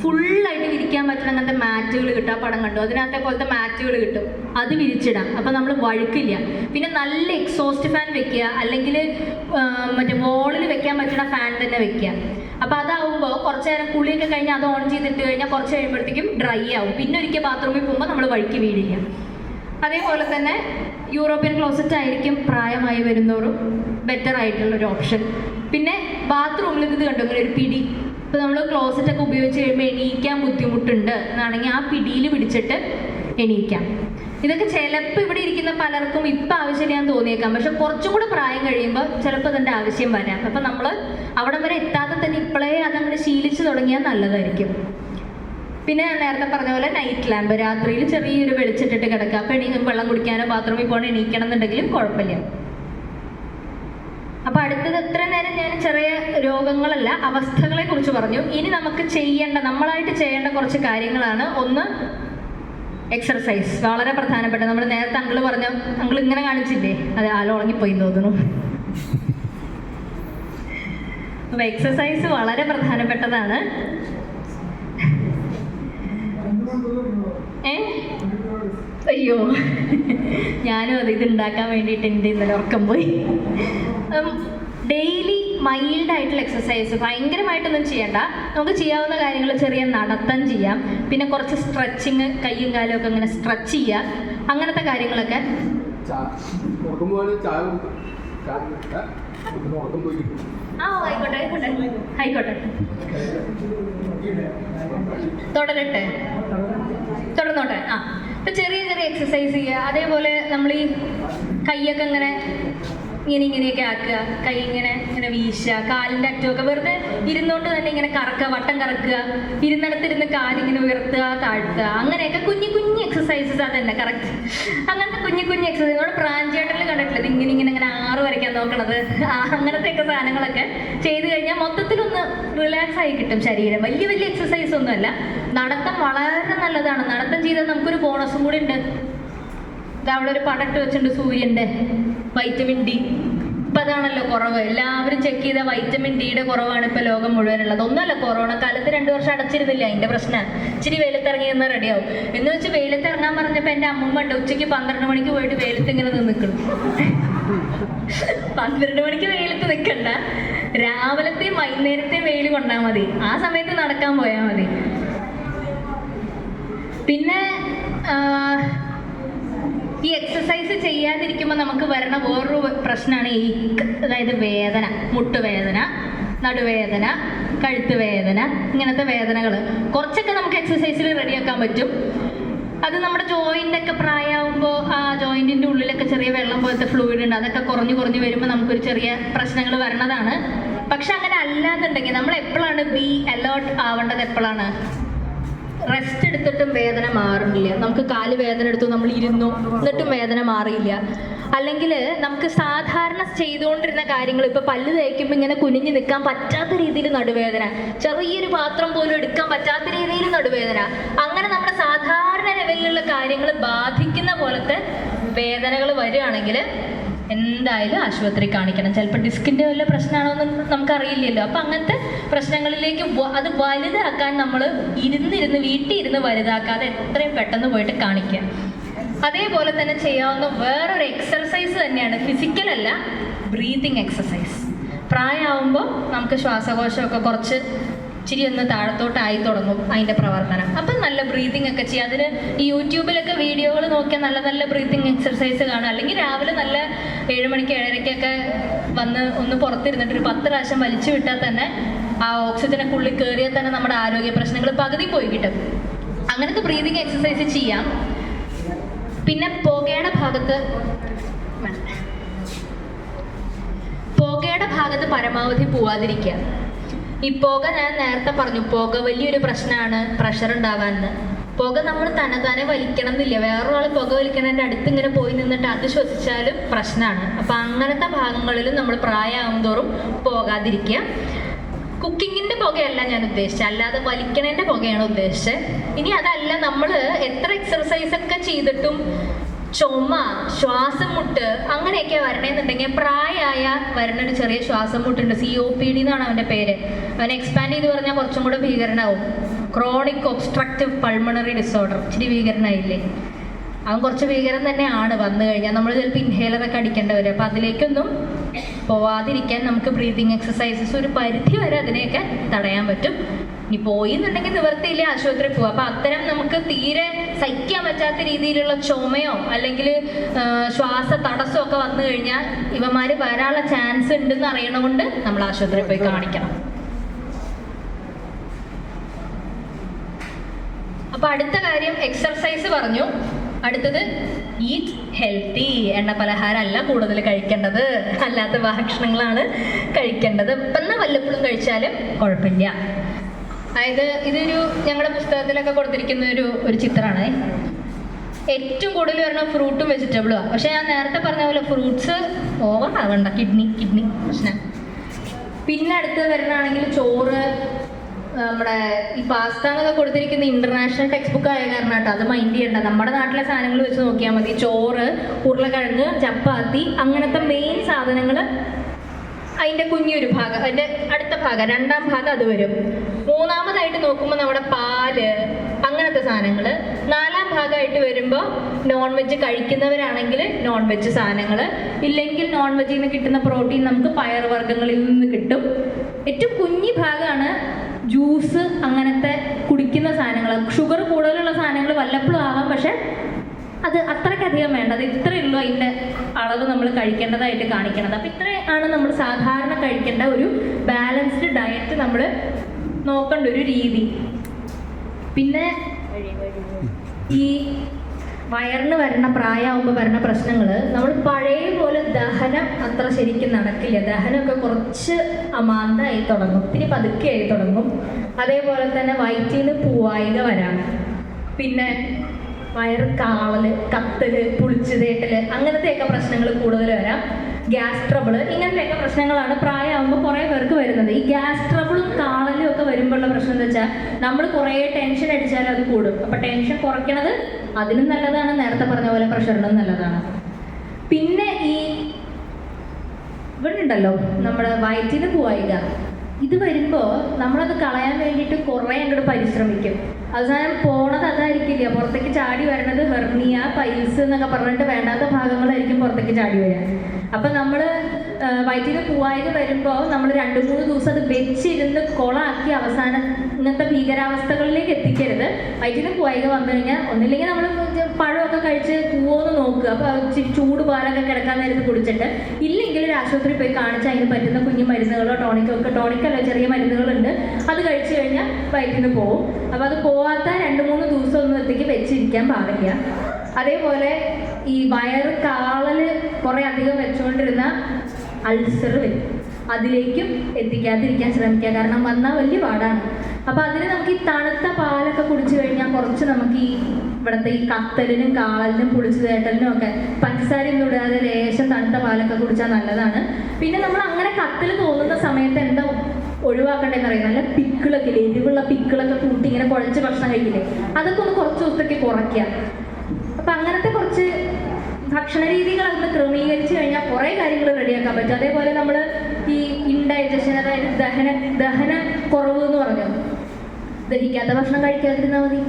ഫുള്ളായിട്ട് വിരിക്കാൻ പറ്റുന്ന അങ്ങനത്തെ മാറ്റുകൾ കിട്ടും. ആ പടം കണ്ടു, അതിനകത്തെ പോലത്തെ മാറ്റുകൾ കിട്ടും, അത് വിരിച്ചിടാം. അപ്പോൾ നമ്മൾ വഴുക്കില്ല. പിന്നെ നല്ല എക്സോസ്റ്റ് ഫാൻ വെക്കുക, അല്ലെങ്കിൽ മറ്റേ വോളിൽ വെക്കാൻ പറ്റുന്ന ഫാൻ തന്നെ വെക്കുക. അപ്പോൾ അതാവുമ്പോൾ കുറച്ച് നേരം കുളിയൊക്കെ കഴിഞ്ഞ് അത് ഓൺ ചെയ്തിട്ട് കഴിഞ്ഞാൽ കുറച്ച് കഴിയുമ്പോഴത്തേക്കും ഡ്രൈ ആവും. പിന്നെ ഒരിക്കൽ ബാത്റൂമിൽ പോകുമ്പോൾ നമ്മൾ വഴുക്കി വീഴില്ല. അതേപോലെ തന്നെ യൂറോപ്യൻ ക്ലോസറ്റ് ആയിരിക്കും പ്രായമായി വരുന്നവരും ബെറ്റർ ആയിട്ടുള്ളൊരു ഓപ്ഷൻ. പിന്നെ ബാത്റൂമിൽ ഇത് കണ്ടു ഇങ്ങനെ ഒരു പിടി, ഇപ്പോൾ നമ്മൾ ക്ലോസറ്റ് ഒക്കെ ഉപയോഗിച്ച് കഴിയുമ്പോൾ എണീക്കാൻ ബുദ്ധിമുട്ടുണ്ട് എന്നാണെങ്കിൽ ആ പിടിയിൽ പിടിച്ചിട്ട് എണീക്കാം. ഇതൊക്കെ ചിലപ്പോൾ ഇവിടെ ഇരിക്കുന്ന പലർക്കും ഇപ്പം ആവശ്യമില്ലാന്ന് തോന്നിയേക്കാം, പക്ഷെ കുറച്ചും കൂടെ പ്രായം കഴിയുമ്പോൾ ചിലപ്പോൾ അതിൻ്റെ ആവശ്യം വരാം. അപ്പം നമ്മൾ അവിടം വരെ എത്താതെ തന്നെ ഇപ്പോഴേ അതങ്ങനെ ശീലിച്ച് തുടങ്ങിയാൽ നല്ലതായിരിക്കും. പിന്നെ ഞാൻ നേരത്തെ പറഞ്ഞ പോലെ നൈറ്റ് ലാമ്പ്, രാത്രിയിൽ ചെറിയൊരു വെളിച്ചിട്ടിട്ട് കിടക്കുക. അപ്പോൾ വെള്ളം കുടിക്കാനോ ബാത്റൂമിൽ പോകണോ എണീക്കണം എന്നുണ്ടെങ്കിലും കുഴപ്പമില്ല. അപ്പോൾ അടുത്തത് എത്ര നേരം ഞാൻ ചെറിയ രോഗങ്ങളല്ല അവസ്ഥകളെ കുറിച്ച് പറഞ്ഞു. ഇനി നമുക്ക് നമ്മളായിട്ട് ചെയ്യേണ്ട കുറച്ച് കാര്യങ്ങളാണ്. ഒന്ന്, എക്സർസൈസ്, വളരെ പ്രധാനപ്പെട്ട. നമ്മൾ നേരത്തെ അങ്കിൾ ഇങ്ങനെ കാണിച്ചില്ലേ, അത് ഉറങ്ങിപ്പോയി തോന്നുന്നു. അപ്പോൾ എക്സർസൈസ് വളരെ പ്രധാനപ്പെട്ടതാണ്. അയ്യോ, ഞാനും അത് ഇതുണ്ടാക്കാൻ വേണ്ടിയിട്ട് എൻ്റെ ഇന്നലെ ഉറക്കം പോയി. ഡെയിലി മൈൽഡ് ആയിട്ടുള്ള എക്സസൈസ്, ഭയങ്കരമായിട്ടൊന്നും ചെയ്യണ്ട. നമുക്ക് ചെയ്യാവുന്ന കാര്യങ്ങൾ ചെറിയ നടത്തം ചെയ്യാം, പിന്നെ കുറച്ച് സ്ട്രെച്ചിങ്, കയ്യും കാലും ഒക്കെ ഇങ്ങനെ സ്ട്രെച്ച് ചെയ്യുക, അങ്ങനത്തെ കാര്യങ്ങളൊക്കെ. ആയിക്കോട്ടെ തുടർന്നോട്ടെ. ഇപ്പൊ ചെറിയ ചെറിയ എക്സസൈസ് ചെയ്യുക. അതേപോലെ നമ്മൾ ഈ കൈയൊക്കെ ഇങ്ങനെയൊക്കെ ആക്കുക, കൈ ഇങ്ങനെ വീശുക, കാലിൻ്റെ അറ്റമൊക്കെ വെറുതെ ഇരുന്നുകൊണ്ട് തന്നെ ഇങ്ങനെ കറക്കുക, വട്ടം കറക്കുക, ഇരുന്നിടത്തിരുന്ന് കാലിങ്ങനെ ഉയർത്തുക, താഴ്ത്തുക, അങ്ങനെയൊക്കെ കുഞ്ഞു കുഞ്ഞു എക്സസൈസസ്. അതന്നെ കറക്റ്റ്, അങ്ങനത്തെ കുഞ്ഞു കുഞ്ഞു എക്സസൈസ്. നമ്മൾ പ്രാഞ്ചേട്ടനിൽ കണ്ടിട്ടില്ല ഇങ്ങനെ 6 വരയ്ക്കാൻ നോക്കണത്, അങ്ങനത്തെയൊക്കെ സാധനങ്ങളൊക്കെ ചെയ്ത് കഴിഞ്ഞാൽ മൊത്തത്തിലൊന്ന് റിലാക്സ് ആയി കിട്ടും ശരീരം. വലിയ വലിയ എക്സസൈസ് ഒന്നുമല്ല. നടത്തം വളരെ നല്ലതാണ്. നടത്തം ചെയ്താൽ നമുക്കൊരു ബോണസും കൂടി ഉണ്ട്. അവിടെ ഒരു പടട്ട് വെച്ചിട്ടുണ്ട് സൂര്യൻ്റെ, വൈറ്റമിൻ ഡി. ഇപ്പം അതാണല്ലോ കുറവ്. എല്ലാവരും ചെക്ക് ചെയ്ത വൈറ്റമിൻ ഡിയുടെ കുറവാണ് ഇപ്പോൾ ലോകം മുഴുവനുള്ളത്. ഒന്നുമല്ല, കൊറോണ കാലത്ത് 2 വർഷം അടച്ചിരുന്നില്ല, അതിൻ്റെ പ്രശ്നമാണ്. ഇച്ചിരി വെയിലത്തിറങ്ങി നിന്ന് റെഡിയാവും എന്ന് വെച്ച് വെയിലത്തിറങ്ങാൻ പറഞ്ഞപ്പോൾ എൻ്റെ അമ്മൂമ്മ ഉണ്ട് ഉച്ചയ്ക്ക് 12 മണിക്ക് പോയിട്ട് വെയിലത്ത് ഇങ്ങനെ നിൽക്കണം. 12 മണിക്ക് വെയിലത്ത് നിൽക്കണ്ട, രാവിലത്തെയും വൈകുന്നേരത്തെയും വെയിൽ കൊണ്ടാൽ മതി. ആ സമയത്ത് നടക്കാൻ പോയാൽ മതി. പിന്നെ ഈ എക്സസൈസ് ചെയ്യാതിരിക്കുമ്പോൾ നമുക്ക് വരണ വേറൊരു പ്രശ്നമാണ് അതായത് വേദന, മുട്ടുവേദന, നടുവേദന, കഴുത്ത് വേദന, ഇങ്ങനത്തെ വേദനകൾ. കുറച്ചൊക്കെ നമുക്ക് എക്സസൈസിൽ റെഡിയാക്കാൻ പറ്റും. അത് നമ്മുടെ ജോയിൻ്റൊക്കെ പ്രായമാകുമ്പോൾ ആ ജോയിൻറ്റിൻ്റെ ഉള്ളിലൊക്കെ ചെറിയ വെള്ളം പോലത്തെ ഫ്ലൂയിഡ് ഉണ്ട്, അതൊക്കെ കുറഞ്ഞു വരുമ്പോൾ നമുക്കൊരു ചെറിയ പ്രശ്നങ്ങൾ വരണതാണ്. പക്ഷെ അങ്ങനെ അല്ലാന്നുണ്ടെങ്കിൽ നമ്മൾ എപ്പോഴാണ് അലേർട്ട് ആവേണ്ടത്? എപ്പോഴാണ്? റെസ്റ്റ് എടുത്തിട്ടും വേദന മാറുന്നില്ല. നമുക്ക് കാല് വേദന എടുത്തു, നമ്മൾ ഇരുന്നു, എന്നിട്ടും വേദന മാറിയില്ല. അല്ലെങ്കിൽ നമുക്ക് സാധാരണ ചെയ്തുകൊണ്ടിരുന്ന കാര്യങ്ങൾ, ഇപ്പോൾ പല്ല് തേക്കുമ്പോൾ ഇങ്ങനെ കുനിഞ്ഞ് നിൽക്കാൻ പറ്റാത്ത രീതിയിൽ നടുവേദന, ചെറിയൊരു പാത്രം പോലും എടുക്കാൻ പറ്റാത്ത രീതിയിൽ നടുവേദന, അങ്ങനെ നമ്മുടെ സാധാരണ ലെവലിലുള്ള കാര്യങ്ങൾ ബാധിക്കുന്ന പോലത്തെ വേദനകൾ വരികയാണെങ്കിൽ എന്തായാലും ആശുപത്രി കാണിക്കണം. ചിലപ്പോൾ ഡിസ്കിൻ്റെ വല്ല പ്രശ്നമാണോ എന്ന് നമുക്കറിയില്ലല്ലോ. അപ്പം അങ്ങനത്തെ പ്രശ്നങ്ങളിലേക്ക് അത് വലുതാക്കാൻ നമ്മൾ വീട്ടിൽ ഇരുന്ന് വലുതാക്കാതെ എത്രയും പെട്ടെന്ന് പോയിട്ട് കാണിക്കുക. അതേപോലെ തന്നെ ചെയ്യാവുന്ന വേറൊരു എക്സർസൈസ് തന്നെയാണ്, ഫിസിക്കൽ അല്ല, ബ്രീതിങ് എക്സസൈസ്. പ്രായമാകുമ്പോൾ നമുക്ക് ശ്വാസകോശമൊക്കെ കുറച്ച് ഇച്ചിരി ഒന്ന് താഴത്തോട്ടായി തുടങ്ങും അതിൻ്റെ പ്രവർത്തനം. അപ്പം നല്ല ബ്രീതിങ് ഒക്കെ ചെയ്യുക. അതിന് ഈ യൂട്യൂബിലൊക്കെ വീഡിയോകൾ നോക്കിയാൽ നല്ല നല്ല ബ്രീതിങ് എക്സർസൈസ് കാണും. അല്ലെങ്കിൽ രാവിലെ നല്ല 7 മണിക്ക് 7:30 വന്ന് ഒന്ന് പുറത്തിരുന്നിട്ട് ഒരു 10 പ്രാവശ്യം വലിച്ചു വിട്ടാൽ തന്നെ ആ ഓക്സിജനൊക്കെ ഉള്ളിൽ കയറിയാൽ തന്നെ നമ്മുടെ ആരോഗ്യ പ്രശ്നങ്ങൾ പകുതി പോയി കിട്ടും. അങ്ങനത്തെ ബ്രീതിങ് എക്സസൈസ് ചെയ്യാം. പിന്നെ പുകയുടെ ഭാഗത്ത് പരമാവധി പോവാതിരിക്കുക. ഈ പുക ഞാൻ നേരത്തെ പറഞ്ഞു, പുക വലിയൊരു പ്രശ്നമാണ് പ്രഷർ ഉണ്ടാകാമെന്ന്. പുക നമ്മൾ തന്നെ വലിക്കണം എന്നില്ല. വേറൊരാൾ പുക വലിക്കണതിൻ്റെ അടുത്ത് ഇങ്ങനെ പോയി നിന്നിട്ട് അത് ശ്വസിച്ചാലും പ്രശ്നമാണ്. അപ്പം അങ്ങനത്തെ ഭാഗങ്ങളിലും നമ്മൾ പ്രായമാകും തോറും പോകാതിരിക്കുക. കുക്കിങ്ങിൻ്റെ പുകയല്ല ഞാൻ ഉദ്ദേശിച്ചത്, അല്ലാതെ വലിക്കണതിൻ്റെ പുകയാണ് ഉദ്ദേശിച്ചത്. ഇനി അതല്ല, നമ്മൾ എത്ര എക്സർസൈസൊക്കെ ചെയ്തിട്ടും ചുമ, ശ്വാസം മുട്ട് അങ്ങനെയൊക്കെ വരണമെന്നുണ്ടെങ്കിൽ പ്രായമായ വരുന്നൊരു ചെറിയ ശ്വാസം മുട്ടുണ്ട്, COPD എന്നാണ് അവൻ്റെ പേര്. അവൻ എക്സ്പാൻഡ് ചെയ്ത് പറഞ്ഞാൽ കുറച്ചും കൂടെ ഭീകരനാവും. Chronic obstructive pulmonary disorder. ഇച്ചിരി ഭീകരനായില്ലേ? അവൻ കുറച്ച് ഭീകരം തന്നെയാണ് വന്നു കഴിഞ്ഞാൽ. നമ്മൾ ചിലപ്പോൾ ഇൻഹേലറൊക്കെ അടിക്കേണ്ടി വരും. അപ്പോൾ അതിലേക്കൊന്നും പോവാതിരിക്കാൻ നമുക്ക് ബ്രീതിങ് എക്സസൈസസ് ഒരു പരിധി വരെ അതിനെയൊക്കെ തടയാൻ പറ്റും. ഇനി പോയി എന്നുണ്ടെങ്കിൽ നിവർത്തിയില്ലേ ആശുപത്രി പോവാം. അപ്പം അത്തരം നമുക്ക് തീരെ സഹിക്കാൻ പറ്റാത്ത രീതിയിലുള്ള ചുമയോ അല്ലെങ്കിൽ ശ്വാസ തടസ്സമോ ഒക്കെ വന്നു കഴിഞ്ഞാൽ ഇവന്മാർ വരാനുള്ള ചാൻസ് ഉണ്ടെന്ന് അറിയണമുണ്ട് നമ്മൾ ആശുപത്രിയിൽ പോയി കാണിക്കണം. അപ്പൊ അടുത്ത കാര്യം എക്സർസൈസ് പറഞ്ഞു. അടുത്തത് ഈറ്റ് ഹെൽത്തി. എണ്ണ പലഹാരം അല്ല കൂടുതൽ കഴിക്കേണ്ടത്, അല്ലാത്ത ഭക്ഷണങ്ങളാണ് കഴിക്കേണ്ടത്. എന്നാൽ വല്ലപ്പോഴും കഴിച്ചാലും കുഴപ്പമില്ല. അതായത് ഇതൊരു ഞങ്ങളുടെ പുസ്തകത്തിലൊക്കെ കൊടുത്തിരിക്കുന്ന ഒരു ചിത്രമാണ്. ഏറ്റവും കൂടുതൽ വരുന്ന ഫ്രൂട്ടും വെജിറ്റബിളുമാണ്. പക്ഷെ ഞാൻ നേരത്തെ പറഞ്ഞ പോലെ ഫ്രൂട്ട്സ് ഓവർ ആവണ്ട, കിഡ്നി പ്രശ്നം. പിന്നെ അടുത്ത് വരുന്നതാണെങ്കിൽ ചോറ്, നമ്മുടെ ഈ പാസ്ത എന്നൊക്കെ കൊടുത്തിരിക്കുന്ന ഇന്റർനാഷണൽ ടെക്സ്റ്റ് ബുക്ക് ആയ കാരണം കേട്ടോ, അത് മൈൻഡ് ചെയ്യണ്ട. നമ്മുടെ നാട്ടിലെ സാധനങ്ങൾ വെച്ച് നോക്കിയാൽ മതി. ചോറ്, ഉരുളക്കിഴങ്ങ്, ചപ്പാത്തി, അങ്ങനത്തെ മെയിൻ സാധനങ്ങൾ അതിൻ്റെ കുഞ്ഞൊരു ഭാഗം, അതിൻ്റെ അടുത്ത ഭാഗം, രണ്ടാം ഭാഗം അത് വരും. മൂന്നാമതായിട്ട് നോക്കുമ്പോൾ നമ്മുടെ പാല്, അങ്ങനത്തെ സാധനങ്ങൾ. നാലാം ഭാഗമായിട്ട് വരുമ്പോൾ നോൺ വെജ് കഴിക്കുന്നവരാണെങ്കിൽ നോൺ വെജ് സാധനങ്ങൾ, ഇല്ലെങ്കിൽ നോൺ വെജിൽ നിന്ന് കിട്ടുന്ന പ്രോട്ടീൻ നമുക്ക് പയറുവർഗ്ഗങ്ങളിൽ നിന്ന് കിട്ടും. ഏറ്റവും കുഞ്ഞി ഭാഗമാണ് ജ്യൂസ്, അങ്ങനത്തെ കുടിക്കുന്ന സാധനങ്ങൾ. ഷുഗർ കൂടുതലുള്ള സാധനങ്ങൾ വല്ലപ്പോഴും ആവാം, പക്ഷെ അത് അത്രയ്ക്കധികം വേണ്ട. അത് ഇത്രയുള്ളൂ അതിൻ്റെ അളവ് നമ്മൾ കഴിക്കേണ്ടതായിട്ട് കാണിക്കണത്. അപ്പം ഇത്രയാണ് നമ്മൾ സാധാരണ കഴിക്കേണ്ട ഒരു ബാലൻസ്ഡ് ഡയറ്റ് നമ്മൾ നോക്കേണ്ട ഒരു രീതി. പിന്നെ ഈ വയറിന് വരുന്ന പ്രായമാകുമ്പോൾ വരുന്ന പ്രശ്നങ്ങൾ, നമ്മൾ പഴയ പോലെ ദഹനം അത്ര ശരിക്കും നടക്കില്ല. ദഹനമൊക്കെ കുറച്ച് അമാന്തമായി തുടങ്ങും, ഒത്തിരി പതുക്കെ ആയി തുടങ്ങും. അതേപോലെ തന്നെ വയറ്റിൽ നിന്ന് പൂവായിക വരാം. പിന്നെ വയറ് കാളൽ, കത്തൽ, പുളിച്ചു തേട്ടൽ, അങ്ങനത്തെയൊക്കെ പ്രശ്നങ്ങൾ കൂടുതൽ വരാം. ഗ്യാസ് ട്രബിൾ, ഇങ്ങനത്തെയൊക്കെ പ്രശ്നങ്ങളാണ് പ്രായമാകുമ്പോൾ കുറേ പേർക്ക് വരുന്നത്. ഈ ഗ്യാസ് ട്രബിളും കാളലും ഒക്കെ വരുമ്പോഴുള്ള പ്രശ്നം എന്ന് വെച്ചാൽ നമ്മൾ കുറേ ടെൻഷൻ അടിച്ചാൽ അത് കൂടും. അപ്പം ടെൻഷൻ കുറയ്ക്കണത് അതിനും നല്ലതാണ്, നേരത്തെ പറഞ്ഞ പോലെ പ്രഷറിനും നല്ലതാണ്. പിന്നെ ഈ ഇവിടെ ഉണ്ടല്ലോ നമ്മുടെ വയറ്റിന് പോവുക, ഇത് വരുമ്പോൾ നമ്മളത് കളയാൻ വേണ്ടിയിട്ട് കുറേ അങ്ങോട്ട് പരിശ്രമിക്കും. അവസാനം പോണത് അതായിരിക്കില്ല, പുറത്തേക്ക് ചാടി വരണത് ഹെർണിയ, പൈൽസ് എന്നൊക്കെ പറഞ്ഞിട്ട് വേണ്ടാത്ത ഭാഗങ്ങളായിരിക്കും പുറത്തേക്ക് ചാടി വരിക. അപ്പം നമ്മൾ വയറ്റിന് പൂവായത് വരുമ്പോൾ നമ്മൾ 2-3 ദിവസം അത് വെച്ചിരുന്ന് കൊളാക്കി അവസാനം ഇങ്ങനത്തെ ഭീകരാവസ്ഥകളിലേക്ക് എത്തിക്കരുത്. വയറ്റിന് പൂവായിക വന്നു കഴിഞ്ഞാൽ ഒന്നില്ലെങ്കിൽ നമ്മൾ പഴമൊക്കെ കഴിച്ച് പൂവോന്ന് നോക്കുക, അപ്പോൾ ചൂട് പാലൊക്കെ കിടക്കാൻ നേരത്ത് കുടിച്ചിട്ട്, ഇല്ലെങ്കിൽ ഒരു ആശുപത്രിയിൽ പോയി കാണിച്ച് അതിന് പറ്റുന്ന കുഞ്ഞു മരുന്നുകളോ ടോണിക്കല്ലോ ചെറിയ മരുന്നുകളുണ്ട്, അത് കഴിച്ചു കഴിഞ്ഞാൽ വയറ്റിന് പോവും. അപ്പോൾ അത് പോവാത്ത 2-3 ദിവസം ഒന്നും എത്തിക്ക് വെച്ചിരിക്കാൻ പാടില്ല. അതേപോലെ ഈ വയറ് കാളൽ കുറേ അധികം വെച്ചുകൊണ്ടിരുന്ന അൾസർ വരും, അതിലേക്കും എത്തിക്കാതിരിക്കാൻ ശ്രമിക്കുക. കാരണം വന്നാൽ വലിയ പാടാണ്. അപ്പോൾ അതിന് നമുക്ക് ഈ തണുത്ത പാലൊക്കെ കുടിച്ചു കഴിഞ്ഞാൽ കുറച്ച് നമുക്ക് ഈ ഇവിടുത്തെ ഈ കത്തലിനും കാളലിനും പുളിച്ചു തേട്ടലിനും ഒക്കെ പഞ്ചസാരയൊന്നും ഇടാതെ ലേശം തണുത്ത പാലൊക്കെ കുടിച്ചാൽ നല്ലതാണ്. പിന്നെ നമ്മൾ അങ്ങനെ കത്തൽ തോന്നുന്ന സമയത്ത് എന്താ ഒഴിവാക്കണ്ടെന്ന് അറിയാം, നല്ല പിക്കിളൊക്കെ ഇല്ലേ, എരിവുള്ള പിക്കിളൊക്കെ കൂട്ടി ഇങ്ങനെ കുഴച്ച് ഭക്ഷണം കഴിക്കില്ലേ, അതൊക്കെ ഒന്ന് കുറച്ച് ദിവസത്തേക്ക് കുറയ്ക്കുക. അപ്പം അങ്ങനത്തെ കുറച്ച് ഭക്ഷണ രീതികൾ അതൊന്ന് ക്രമീകരിച്ച് കഴിഞ്ഞാൽ കുറേ കാര്യങ്ങൾ റെഡിയാക്കാൻ പറ്റും. അതേപോലെ നമ്മൾ ഈ ഇൻഡൈജഷൻ, അതായത് ദഹന കുറവ് എന്ന് പറഞ്ഞു, ദഹിക്കാത്ത ഭക്ഷണം കഴിക്കാതിരുന്നാൽ മതി.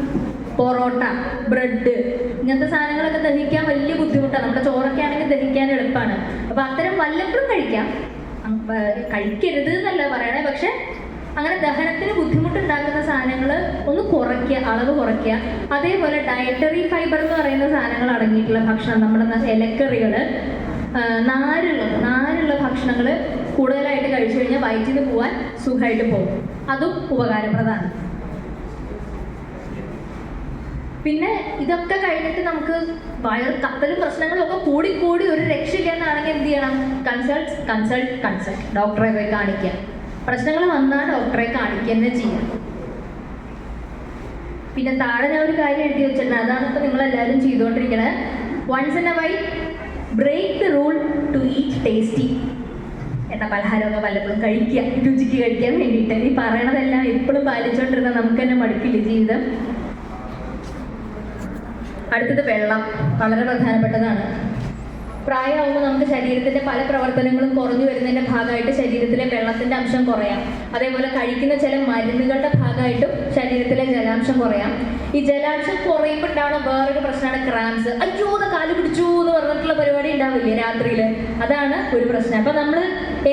പൊറോട്ട, ബ്രെഡ്, ഇങ്ങനത്തെ സാധനങ്ങളൊക്കെ ദഹിക്കാൻ വലിയ ബുദ്ധിമുട്ടാണ്. നമ്മുടെ ചോറൊക്കെ ആണെങ്കിൽ ദഹിക്കാൻ എളുപ്പമാണ്. അപ്പം അത്തരം വല്ലപ്പോഴും കഴിക്കരുത് എന്നല്ല പറയണേ, പക്ഷെ അങ്ങനെ ദഹനത്തിന് ബുദ്ധിമുട്ടുണ്ടാക്കുന്ന സാധനങ്ങൾ ഒന്ന് കുറയ്ക്കുക, അളവ് കുറയ്ക്കുക. അതേപോലെ ഡയറ്ററി ഫൈബർ എന്ന് പറയുന്ന സാധനങ്ങൾ അടങ്ങിയിട്ടുള്ള ഭക്ഷണം, നമ്മുടെ ഇലക്കറികൾ, നാരുള്ള ഭക്ഷണങ്ങൾ കൂടുതലായിട്ട് കഴിച്ചു കഴിഞ്ഞാൽ വയറ്റിന് പോകാൻ സുഖമായിട്ട് പോകും. അതും ഉപകാരപ്രദമാണ്. പിന്നെ ഇതൊക്കെ കഴിഞ്ഞിട്ട് നമുക്ക് വയർ കത്തലും പ്രശ്നങ്ങളും ഒക്കെ കൂടി ഒരു രക്ഷയില്ല എന്നാണെങ്കിൽ എന്ത് ചെയ്യണം? കൺസൾട്ട് ഡോക്ടറെ പോയി കാണിക്കുക. പ്രശ്നങ്ങൾ വന്നാൽ ഡോക്ടറെ കാണിക്കുക തന്നെ ചെയ്യാം. പിന്നെ താഴെ ഞാൻ ഒരു കാര്യം എഴുതി വെച്ചിട്ടുണ്ട്, അതാണ് ഇപ്പോൾ നിങ്ങളെല്ലാവരും ചെയ്തുകൊണ്ടിരിക്കണത്. Once in a while break the rule to eat tasty. എണ്ണ പലഹാരമൊക്കെ വല്ലപ്പോഴും കഴിക്കുക, രുചിക്ക് കഴിക്കാൻ വേണ്ടിയിട്ട്. ഈ പറയണതെല്ലാം എപ്പോഴും പാലിച്ചുകൊണ്ടിരുന്നാൽ നമുക്ക് തന്നെ മടുക്കില്ല ജീവിതം. അടുത്തത് വെള്ളം, വളരെ പ്രധാനപ്പെട്ടതാണ്. പ്രായമാകുമ്പോൾ നമുക്ക് ശരീരത്തിൻ്റെ പല പ്രവർത്തനങ്ങളും കുറഞ്ഞു വരുന്നതിൻ്റെ ഭാഗമായിട്ട് ശരീരത്തിലെ വെള്ളത്തിൻ്റെ അംശം കുറയാം. അതേപോലെ കഴിക്കുന്ന ചില മരുന്നുകളുടെ ഭാഗമായിട്ടും ശരീരത്തിലെ ജലാംശം കുറയാം. ഈ ജലാംശം കുറയുമ്പോൾ ഉണ്ടാവുന്ന വേറൊരു പ്രശ്നമാണ് ക്രാംസ്. അയ്യോ അത് കാല് പിടിച്ചു എന്ന് പറഞ്ഞിട്ടുള്ള പരിപാടി ഉണ്ടാവില്ലേ രാത്രിയിൽ, അതാണ് ഒരു പ്രശ്നം. അപ്പം നമ്മൾ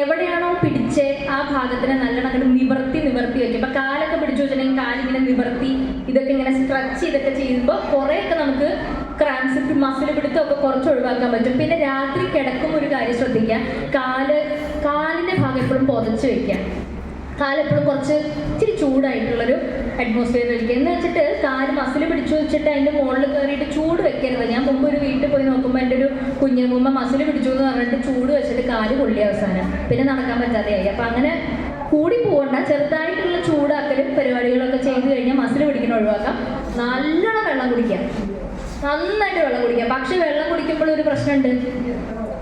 എവിടെയാണോ പിടിച്ച് ആ ഭാഗത്തിനെ നല്ലോണം നിവർത്തി വയ്ക്കും. ഇപ്പം കാലൊക്കെ പിടിച്ചു വെച്ചിട്ടുണ്ടെങ്കിൽ കാലിങ്ങനെ നിവർത്തി ഇതൊക്കെ ഇങ്ങനെ സ്ട്രെച്ച് ഇതൊക്കെ ചെയ്യുമ്പോൾ കുറേയൊക്കെ നമുക്ക് ക്രാംസ് മസിൽ പിടുത്തമൊക്കെ കുറച്ച് ഒഴിവാക്കാൻ പറ്റും. പിന്നെ രാത്രി കിടക്കുമ്പോൾ ഒരു കാര്യം ശ്രദ്ധിക്കുക, കാലിൻ്റെ ഭാഗം എപ്പോഴും പുതച്ച് വയ്ക്കുക. കാലെപ്പോഴും കുറച്ച് ഇച്ചിരി ചൂടായിട്ടുള്ളൊരു അറ്റ്മോസ്ഫിയർ വയ്ക്കുക. എന്ന് വെച്ചിട്ട് കാല് മസിൽ പിടിച്ചു വെച്ചിട്ട് അതിൻ്റെ മുകളിൽ കയറിയിട്ട് ചൂട് വെക്കരുത്. ഞാൻ മുമ്പ് ഒരു വീട്ടിൽ പോയി നോക്കുമ്പോൾ എൻ്റെ ഒരു കുഞ്ഞുമ്മ മസിൽ പിടിച്ചു എന്ന് പറഞ്ഞിട്ട് ചൂട് വെച്ചിട്ട് കാല് പൊള്ളി അവസാനം, പിന്നെ നടക്കാൻ പറ്റാതെയായി. അപ്പം അങ്ങനെ കൂടി പോകണ്ട, ചെറുതായിട്ടുള്ള ചൂടാക്കലും പരിപാടികളൊക്കെ ചെയ്ത് കഴിഞ്ഞാൽ മസിൽ പിടിക്കുന്ന ഒഴിവാക്കാം. നല്ലോണം വെള്ളം കുടിക്കാം, നന്നായിട്ട് വെള്ളം കുടിക്കാം. പക്ഷെ വെള്ളം കുടിക്കുമ്പോൾ ഒരു പ്രശ്നമുണ്ട്,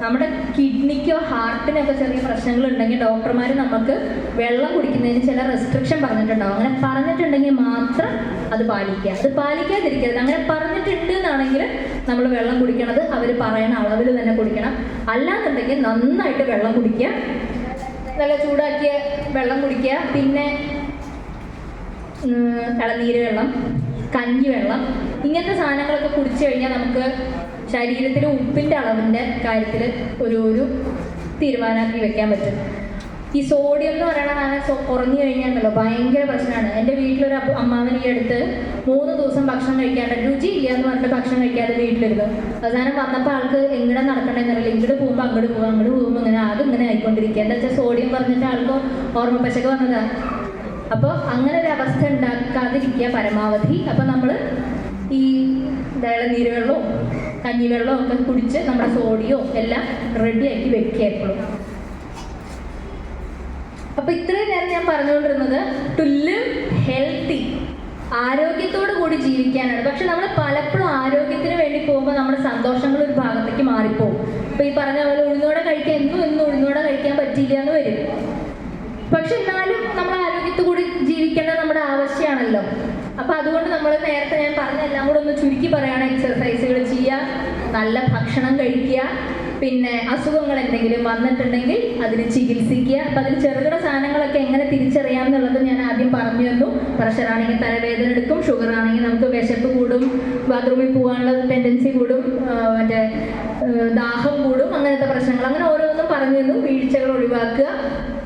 നമ്മുടെ കിഡ്നിക്കോ ഹാർട്ടിനൊക്കെ ചെറിയ പ്രശ്നങ്ങളുണ്ടെങ്കിൽ ഡോക്ടർമാർ നമുക്ക് വെള്ളം കുടിക്കുന്നതിന് ചില റെസ്ട്രിക്ഷൻ പറഞ്ഞിട്ടുണ്ടാവും. അങ്ങനെ പറഞ്ഞിട്ടുണ്ടെങ്കിൽ മാത്രം അത് പാലിക്കുക, അത് പാലിക്കാതിരിക്കരുത്. അങ്ങനെ പറഞ്ഞിട്ടുണ്ട് എന്നാണെങ്കിൽ നമ്മൾ വെള്ളം കുടിക്കണത് അവർ പറയുന്ന അളവിൽ തന്നെ കുടിക്കണം. അല്ലാന്നുണ്ടെങ്കിൽ നന്നായിട്ട് വെള്ളം കുടിക്കുക, നല്ല ചൂടാക്കിയ വെള്ളം കുടിക്കുക. പിന്നെ ഇളനീര് വെള്ളം, കഞ്ഞി വെള്ളം, ഇങ്ങനത്തെ സാധനങ്ങളൊക്കെ കുടിച്ചു കഴിഞ്ഞാൽ നമുക്ക് ശരീരത്തിലെ ഉപ്പിൻ്റെ അളവിൻ്റെ കാര്യത്തിൽ ഒരു തീരുമാനമാക്കി വെക്കാൻ പറ്റും. ഈ സോഡിയം എന്ന് പറയുന്ന സാധനം കുറഞ്ഞു കഴിഞ്ഞാൽ ഭയങ്കര പ്രശ്നമാണ്. എൻ്റെ വീട്ടിലൊരു അമ്മാവൻ ഈ അടുത്ത് 3 ദിവസം ഭക്ഷണം കഴിക്കാണ്ട്, രുചിയില്ല എന്ന് പറഞ്ഞിട്ട് ഭക്ഷണം കഴിക്കാതെ വീട്ടിലിരുന്നു. അവസാനം വന്നപ്പോൾ ആൾക്ക് എങ്ങനെ നടക്കണമെന്നറിയില്ല, ഇങ്ങോട്ട് പോകുമ്പോൾ അങ്ങോട്ട് പോകും, അങ്ങോട്ട് പോകുമ്പോൾ ഇങ്ങനെ ഇങ്ങനെ ആയിക്കൊണ്ടിരിക്കുക. എന്താ വെച്ചാൽ സോഡിയം പറഞ്ഞിട്ട് ആൾക്ക് ഓർമ്മ പശക വന്നതാണ്. അപ്പോൾ അങ്ങനെ ഒരു അവസ്ഥ ഉണ്ടാക്കാതിരിക്കുക പരമാവധി. അപ്പോൾ നമ്മൾ ഈ ഇളനീര് വെള്ളവും കഞ്ഞിവെള്ളവും ഒക്കെ കുടിച്ച് നമ്മുടെ സോഡിയവും എല്ലാം റെഡിയാക്കി വെക്കുക എപ്പോഴും. അപ്പോൾ ഇത്രയും നേരം ഞാൻ പറഞ്ഞുകൊണ്ടിരുന്നത് ടു ലിവ് ഹെൽത്തി, ആരോഗ്യത്തോടു കൂടി ജീവിക്കാനാണ്. പക്ഷെ നമ്മൾ പലപ്പോഴും ആരോഗ്യത്തിന് വേണ്ടി പോകുമ്പോൾ നമ്മുടെ സന്തോഷങ്ങൾ ഒരു ഭാഗത്തേക്ക് മാറിപ്പോകും. ഇപ്പോൾ ഈ പറഞ്ഞ പോലെ ഉഴുന്നോടെ കഴിക്കാൻ എന്നും ഉഴുന്നോടെ കഴിക്കാൻ പറ്റില്ല എന്ന് വരും. പക്ഷെ എന്നാലും നമ്മൾ ആരോഗ്യത്തോടു കൂടി ജീവിക്കേണ്ടത് നമ്മുടെ ആവശ്യമാണല്ലോ. അപ്പോൾ അതുകൊണ്ട് നമ്മൾ നേരത്തെ ഞാൻ പറഞ്ഞ എല്ലാം കൂടെ ഒന്ന് ചുരുക്കി പറയുകയാണ്. എക്സർസൈസുകൾ ചെയ്യുക, നല്ല ഭക്ഷണം കഴിക്കുക, പിന്നെ അസുഖങ്ങൾ എന്തെങ്കിലും വന്നിട്ടുണ്ടെങ്കിൽ അതിന് ചികിത്സിക്കുക. അപ്പം അതിൽ ചെറുകിട സാധനങ്ങളൊക്കെ എങ്ങനെ തിരിച്ചറിയാം എന്നുള്ളത് ഞാൻ ആദ്യം പറഞ്ഞു തന്നു. പ്രഷറാണെങ്കിൽ തലവേദന എടുക്കും, ഷുഗർ ആണെങ്കിൽ നമുക്ക് വിശപ്പ് കൂടും, ബാത്റൂമിൽ പോകാനുള്ള ടെൻഡൻസി കൂടും, മറ്റേ ദാഹം കൂടും, അങ്ങനത്തെ പ്രശ്നങ്ങൾ, അങ്ങനെ ഓരോന്നും പറഞ്ഞു തന്നു. വീഴ്ചകൾ ഒഴിവാക്കുക.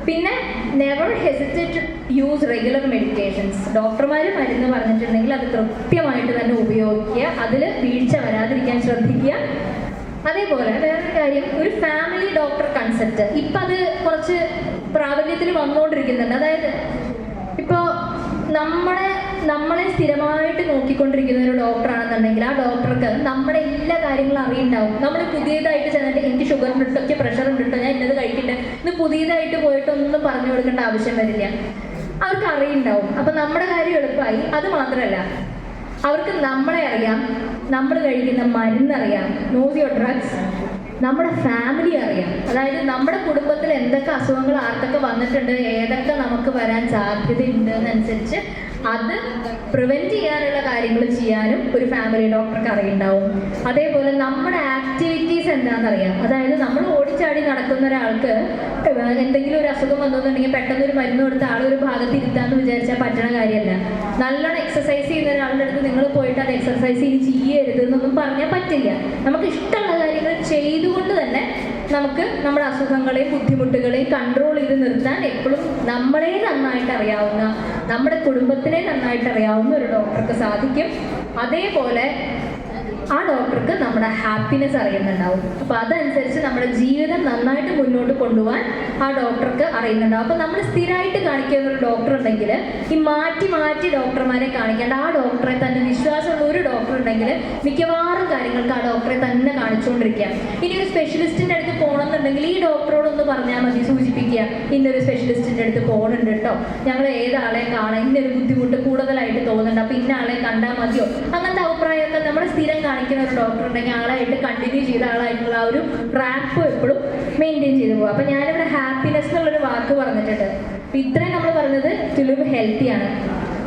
പിന്നെ never hesitate use regular medications. ഡോക്ടർമാർ മരുന്ന് പറഞ്ഞിട്ടുണ്ടെങ്കിൽ അത് കൃത്യമായിട്ട് തന്നെ ഉപയോഗിക്കുക, അതിൽ വീഴ്ച വരാതിരിക്കാൻ ശ്രദ്ധിക്കുക. അതേപോലെ വേറൊരു കാര്യം, ഒരു ഫാമിലി ഡോക്ടർ കൺസെപ്റ്റ് ഇപ്പം അത് കുറച്ച് പ്രാബല്യത്തിൽ വന്നുകൊണ്ടിരിക്കുന്നുണ്ട്. അതായത് ഇപ്പോൾ നമ്മളെ സ്ഥിരമായിട്ട് നോക്കിക്കൊണ്ടിരിക്കുന്ന ഒരു ഡോക്ടറാണെന്നുണ്ടെങ്കിൽ ആ ഡോക്ടർക്ക് നമ്മുടെ എല്ലാ കാര്യങ്ങളും അറിയുണ്ടാവും. നമ്മൾ പുതിയതായിട്ട് ചെന്നിട്ട് എനിക്ക് ഷുഗർ ഉണ്ടിട്ടോ, എനിക്ക് പ്രഷർ ഉണ്ടിട്ടോ, ഞാൻ ഇന്നത് കഴിക്കട്ടെ ഇന്ന് പുതിയതായിട്ട് പോയിട്ടൊന്നും പറഞ്ഞു കൊടുക്കേണ്ട ആവശ്യം വരില്ല, അവർക്ക് അറിയുണ്ടാവും. അപ്പം നമ്മുടെ കാര്യം എളുപ്പമായി. അത് മാത്രമല്ല, അവർക്ക് നമ്മളെ അറിയാം, നമ്മൾ കഴിക്കുന്ന മരുന്നറിയാം, നോസ് യുവർ ഡ്രഗ്സ്, നമ്മുടെ ഫാമിലി അറിയാം. അതായത് നമ്മുടെ കുടുംബത്തിൽ എന്തൊക്കെ അസുഖങ്ങൾ ആർക്കൊക്കെ വന്നിട്ടുണ്ട്, ഏതൊക്കെ നമുക്ക് വരാൻ സാധ്യതയുണ്ട് എന്നനുസരിച്ച് അത് പ്രിവെൻറ്റ് ചെയ്യാനുള്ള കാര്യങ്ങൾ ചെയ്യാനും ഒരു ഫാമിലി ഡോക്ടർക്ക് അറിയുണ്ടാവും. അതേപോലെ നമ്മുടെ ആക്ടിവിറ്റീസ് എന്താണെന്നറിയാം. അതായത് നമ്മൾ ഓടിച്ചാടി നടക്കുന്ന ഒരാൾക്ക് എന്തെങ്കിലും ഒരു അസുഖം വന്നുണ്ടെങ്കിൽ പെട്ടെന്ന് ഒരു മരുന്ന് കൊടുത്ത് ആളൊരു ഭാഗത്ത് ഇരുത്താമെന്ന് വിചാരിച്ചാൽ പറ്റണ കാര്യമല്ല. നല്ലോണം എക്സസൈസ് ചെയ്യുന്ന ഒരാളുടെ അടുത്ത് നിങ്ങൾ പോയിട്ട് അത് എക്സസൈസ് ഇനി ചെയ്യരുത് എന്നൊന്നും പറഞ്ഞാൽ പറ്റില്ല. നമുക്ക് ഇഷ്ടമുള്ള കാര്യങ്ങൾ ചെയ്തുകൊണ്ട് തന്നെ നമുക്ക് നമ്മുടെ അസുഖങ്ങളെയും ബുദ്ധിമുട്ടുകളെയും കൺട്രോൾ ചെയ്ത് നിർത്താൻ എപ്പോഴും നമ്മളെ നന്നായിട്ട് അറിയാവുന്ന, നമ്മുടെ കുടുംബത്തിനെ നന്നായിട്ട് അറിയാവുന്ന ഒരു ഡോക്ടർക്ക് സാധിക്കും. അതേപോലെ ആ ഡോക്ടർക്ക് നമ്മുടെ ഹാപ്പിനെസ് അറിയുന്നുണ്ടാവും. അപ്പോൾ അതനുസരിച്ച് നമ്മുടെ ജീവിതം നന്നായിട്ട് മുന്നോട്ട് കൊണ്ടുപോകാൻ ആ ഡോക്ടർക്ക് അറിയുന്നുണ്ടാവും. അപ്പോൾ നമ്മൾ സ്ഥിരമായിട്ട് കാണിക്കുന്ന ഒരു ഡോക്ടർ ഉണ്ടെങ്കിൽ ഈ മാറ്റി ഡോക്ടർമാരെ കാണിക്കേണ്ട, ആ ഡോക്ടറെ തന്നെ വിശ്വാസമുള്ള ഒരു ഡോക്ടർ ഉണ്ടെങ്കിൽ മിക്കവാറും കാര്യങ്ങൾക്ക് ആ ഡോക്ടറെ തന്നെ കാണിച്ചുകൊണ്ടിരിക്കുക. ഇനി ഒരു സ്പെഷ്യലിസ്റ്റിൻ്റെ അടുത്ത് പോകണമെന്നുണ്ടെങ്കിൽ ഈ ഡോക്ടറോടൊന്ന് പറഞ്ഞാൽ മതി, സൂചിപ്പിക്കുക, ഇന്നൊരു സ്പെഷ്യലിസ്റ്റിൻ്റെ അടുത്ത് പോകണുണ്ട് കേട്ടോ, ഞങ്ങൾ ഏതാളെ കാണാൻ ഇന്നൊരു ബുദ്ധിമുട്ട് കൂടുതലായിട്ട് തോന്നുന്നുണ്ട്, അപ്പോൾ ഇന്ന ആളെ കണ്ടാൽ മതിയോ, അങ്ങനത്തെ അഭിപ്രായമൊക്കെ നമ്മൾ സ്ഥിരം കാണിക്കുന്ന ഒരു ഡോക്ടർ ഉണ്ടെങ്കിൽ ആളായിട്ട് കണ്ടിന്യൂ ചെയ്ത ആളായിട്ടുള്ള ആ ഒരു റാപ്പ് എപ്പോഴും മെയിൻറ്റെയിൻ ചെയ്ത് പോകും. അപ്പം ഞാനിവിടെ ഹാപ്പിനെസ് എന്നുള്ളൊരു വാക്ക് പറഞ്ഞിട്ടുണ്ട്. അപ്പം ഇത്രയും നമ്മൾ പറഞ്ഞത് ടു ലിവ് ഹെൽത്തി ആണ്.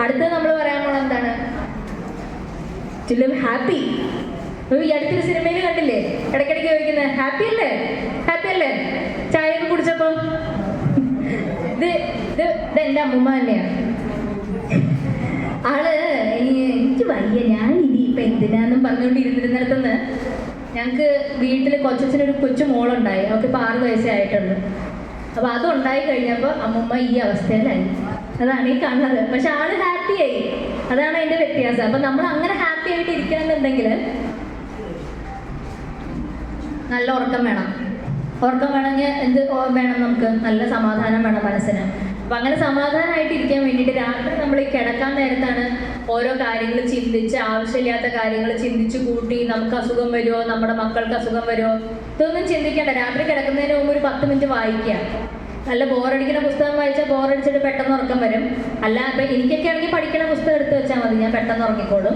അടുത്തത് നമ്മൾ പറയാനുള്ളത് എന്താണ്? To live happy. ഈ അടുത്തൊരു സിനിമയിൽ കണ്ടില്ലേ, ഇടയ്ക്കിടയ്ക്ക് ചോദിക്കുന്നത് ഹാപ്പി അല്ലേ, ഹാപ്പി അല്ലേ, ചായ ഒക്കെ കുടിച്ചപ്പോൾ. ഇത് എൻ്റെ അമ്മൂമ്മ തന്നെയാണ്. ആള് എനിക്ക് വയ്യ, ഞാൻ ഇനി ഇപ്പം എന്തിനാന്നും പറഞ്ഞുകൊണ്ട് ഇരുന്നിരുന്നിടത്തുനിന്ന് ഞങ്ങൾക്ക് വീട്ടിൽ കൊച്ചച്ഛനൊരു കൊച്ചു മോളുണ്ടായി. അവൾക്ക് ഇപ്പോൾ 6 വയസ്സേ ആയിട്ടുണ്ട്. അപ്പോൾ അതുണ്ടായി കഴിഞ്ഞപ്പോൾ അമ്മൂമ്മ ഈ അവസ്ഥയിലായി. അതാണ് ഈ കാണുന്നത്. പക്ഷെ ആള് ഹാപ്പിയായി, അതാണ് അതിന്റെ വ്യത്യാസം. അപ്പൊ നമ്മൾ അങ്ങനെ ഹാപ്പി ആയിട്ട് ഇരിക്കണമെന്നുണ്ടെങ്കിൽ നല്ല ഉറക്കം വേണം. ഉറക്കം വേണമെങ്കിൽ എന്ത് വേണം? നമുക്ക് നല്ല സമാധാനം വേണം മനസ്സിന്. അപ്പം അങ്ങനെ സമാധാനമായിട്ട് ഇരിക്കാൻ വേണ്ടിയിട്ട് രാത്രി നമ്മൾ ഈ കിടക്കാൻ നേരത്താണ് ഓരോ കാര്യങ്ങൾ ചിന്തിച്ച്, ആവശ്യമില്ലാത്ത കാര്യങ്ങൾ ചിന്തിച്ച് കൂട്ടി നമുക്ക് അസുഖം വരുമോ, നമ്മുടെ മക്കൾക്ക് അസുഖം വരുമോ, ഇതൊന്നും ചിന്തിക്കേണ്ട. രാത്രി കിടക്കുന്നതിന് മുമ്പ് ഒരു 10 മിനിറ്റ് വായിക്കുക. നല്ല ബോറടിക്കുന്ന പുസ്തകം വായിച്ചാൽ ബോറടിച്ചിട്ട് പെട്ടെന്ന് ഉറക്കം വരും. അല്ല ഇപ്പം എനിക്കൊക്കെ ആണെങ്കിൽ പഠിക്കുന്ന പുസ്തകം എടുത്ത് വെച്ചാൽ മതി, ഞാൻ പെട്ടെന്ന് ഉറങ്ങിക്കോളും.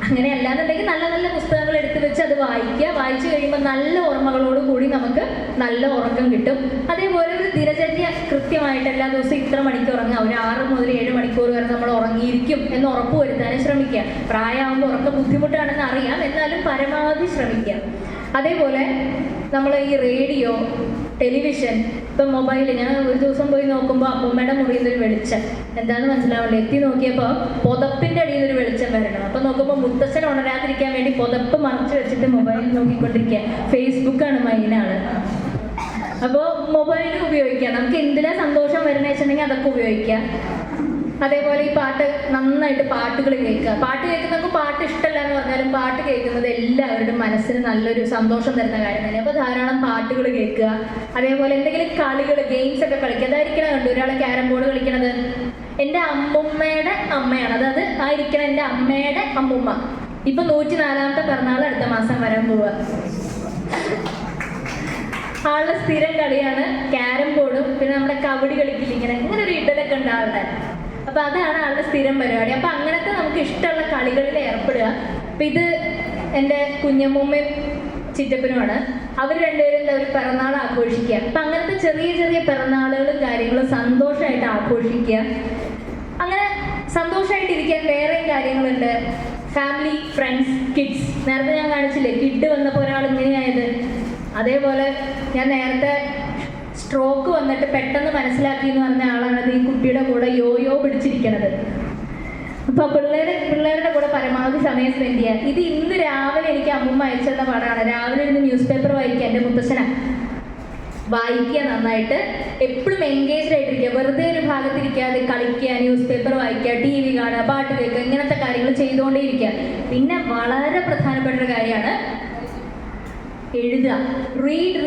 അങ്ങനെ അല്ലാന്നുണ്ടെങ്കിൽ നല്ല നല്ല പുസ്തകങ്ങൾ എടുത്ത് വെച്ച് അത് വായിക്കുക. വായിച്ചു കഴിയുമ്പോൾ നല്ല ഓർമ്മകളോട് കൂടി നമുക്ക് നല്ല ഉറക്കം കിട്ടും. അതേപോലെ ഒരു ദിനചര്യ കൃത്യമായിട്ട് എല്ലാ ദിവസവും ഇത്ര മണിക്കൂർ ഉറങ്ങുക, ഒരു 6 മുതൽ 7 മണിക്കൂർ വരെ നമ്മൾ ഉറങ്ങിയിരിക്കും എന്ന് ഉറപ്പ് വരുത്താനും ശ്രമിക്കുക. പ്രായമാകുമ്പോൾ ഉറക്കം ബുദ്ധിമുട്ടാണെന്ന് അറിയാം, എന്നാലും പരമാവധി ശ്രമിക്കുക. അതേപോലെ നമ്മൾ ഈ റേഡിയോ, ടെലിവിഷൻ, ഇപ്പം മൊബൈൽ, ഞാൻ ഒരു ദിവസം പോയി നോക്കുമ്പോൾ അമ്മൂമ്മയുടെ മുറിയിൽ നിന്നൊരു വെളിച്ചം, എന്താണെന്ന് മനസ്സിലാവില്ല. എത്തി നോക്കിയപ്പോൾ പുതപ്പിൻ്റെ അടിയിൽ നിന്നൊരു വെളിച്ചം വരണം. അപ്പം നോക്കുമ്പോൾ മുത്തശ്ശൻ ഉണരാതിരിക്കാൻ വേണ്ടി പുതപ്പ് മറച്ചു വെച്ചിട്ട് മൊബൈൽ നോക്കിക്കൊണ്ടിരിക്കുക. ഫേസ്ബുക്കാണ് മെയിനാണ്. അപ്പോൾ മൊബൈൽ ഉപയോഗിക്കുക. നമുക്ക് എന്തിനാ സന്തോഷം വരുന്നത് വെച്ചിട്ടുണ്ടെങ്കിൽ അതൊക്കെ ഉപയോഗിക്കുക. അതേപോലെ ഈ പാട്ട്, നന്നായിട്ട് പാട്ടുകൾ കേൾക്കുക. പാട്ട് കേൾക്കുന്നവർക്ക് പാട്ട് ഇഷ്ടമല്ല എന്ന് പറഞ്ഞാലും പാട്ട് കേൾക്കുന്നത് എല്ലാവരുടെയും മനസ്സിന് നല്ലൊരു സന്തോഷം തരുന്ന കാര്യം തന്നെ. അപ്പോൾ ധാരാളം പാട്ടുകൾ കേൾക്കുക. അതേപോലെ എന്തെങ്കിലും കളികൾ, ഗെയിംസ് ഒക്കെ കളിക്കുക. അതായിരിക്കണം കണ്ടു ഒരാൾ ക്യാരം ബോർഡ് കളിക്കണത്. എൻ്റെ അമ്മുമ്മയുടെ അമ്മയാണ്, അതായത് ആയിരിക്കണം എൻ്റെ അമ്മയുടെ അമ്മുമ്മ. ഇപ്പം 104ാമത്തെ പിറന്നാൾ അടുത്ത മാസം വരാൻ പോവുക. ആളുടെ സ്ഥിരം കളിയാണ് ക്യാരം ബോർഡും പിന്നെ നമ്മുടെ കബഡി കളിക്കില്ല, ഇങ്ങനെ ഒരു ഇടലൊക്കെ ഉണ്ട് ആളുടെ. അപ്പം അതാണ് ആളുടെ സ്ഥിരം പരിപാടി. അപ്പം അങ്ങനത്തെ നമുക്ക് ഇഷ്ടമുള്ള കളികളിൽ ഏർപ്പെടുക. അപ്പം ഇത് എൻ്റെ കുഞ്ഞമ്മൂമ്മയും ചിറ്റപ്പനുമാണ്. അവർ രണ്ടുപേരും ഒരു പിറന്നാൾ ആഘോഷിക്കുക. അപ്പം അങ്ങനത്തെ ചെറിയ ചെറിയ പിറന്നാളുകളും കാര്യങ്ങളും സന്തോഷമായിട്ട് ആഘോഷിക്കുക. അങ്ങനെ സന്തോഷമായിട്ടിരിക്കാൻ വേറെയും കാര്യങ്ങളുണ്ട്. Family, friends, kids. നേരത്തെ ഞാൻ കാണിച്ചില്ലേ കിഡ് വന്നപ്പോൾ ഒരാൾ ഇങ്ങനെയായത്. അതേപോലെ ഞാൻ നേരത്തെ സ്ട്രോക്ക് വന്നിട്ട് പെട്ടെന്ന് മനസ്സിലാക്കി എന്ന് പറഞ്ഞ ആളാണ് ഈ കുട്ടിയുടെ കൂടെ യോയോ പിടിച്ചിരിക്കണത്. അപ്പോൾ പിള്ളേരുടെ കൂടെ പരമാവധി സമയം സ്പെൻഡ് ചെയ്യുക. ഇത് ഇന്ന് രാവിലെ എനിക്ക് അമ്മൂമ്മ അയച്ചെന്ന പാടാണ്. രാവിലെ ഇരുന്ന് ന്യൂസ് പേപ്പർ വായിക്കുക. എൻ്റെ മുത്തശ്ശനാണ് വായിക്കുക നന്നായിട്ട്. എപ്പോഴും എൻഗേജ്ഡ് ആയിട്ടിരിക്കുക. വെറുതെ ഒരു ഭാഗത്തിരിക്കാതെ കളിക്കുക, ന്യൂസ് പേപ്പർ വായിക്കുക, TV കാണുക, പാട്ട് കേൾക്കുക, ഇങ്ങനത്തെ കാര്യങ്ങൾ ചെയ്തുകൊണ്ടേയിരിക്കുക. പിന്നെ വളരെ പ്രധാനപ്പെട്ട ഒരു കാര്യമാണ് എഴുതുക. Read,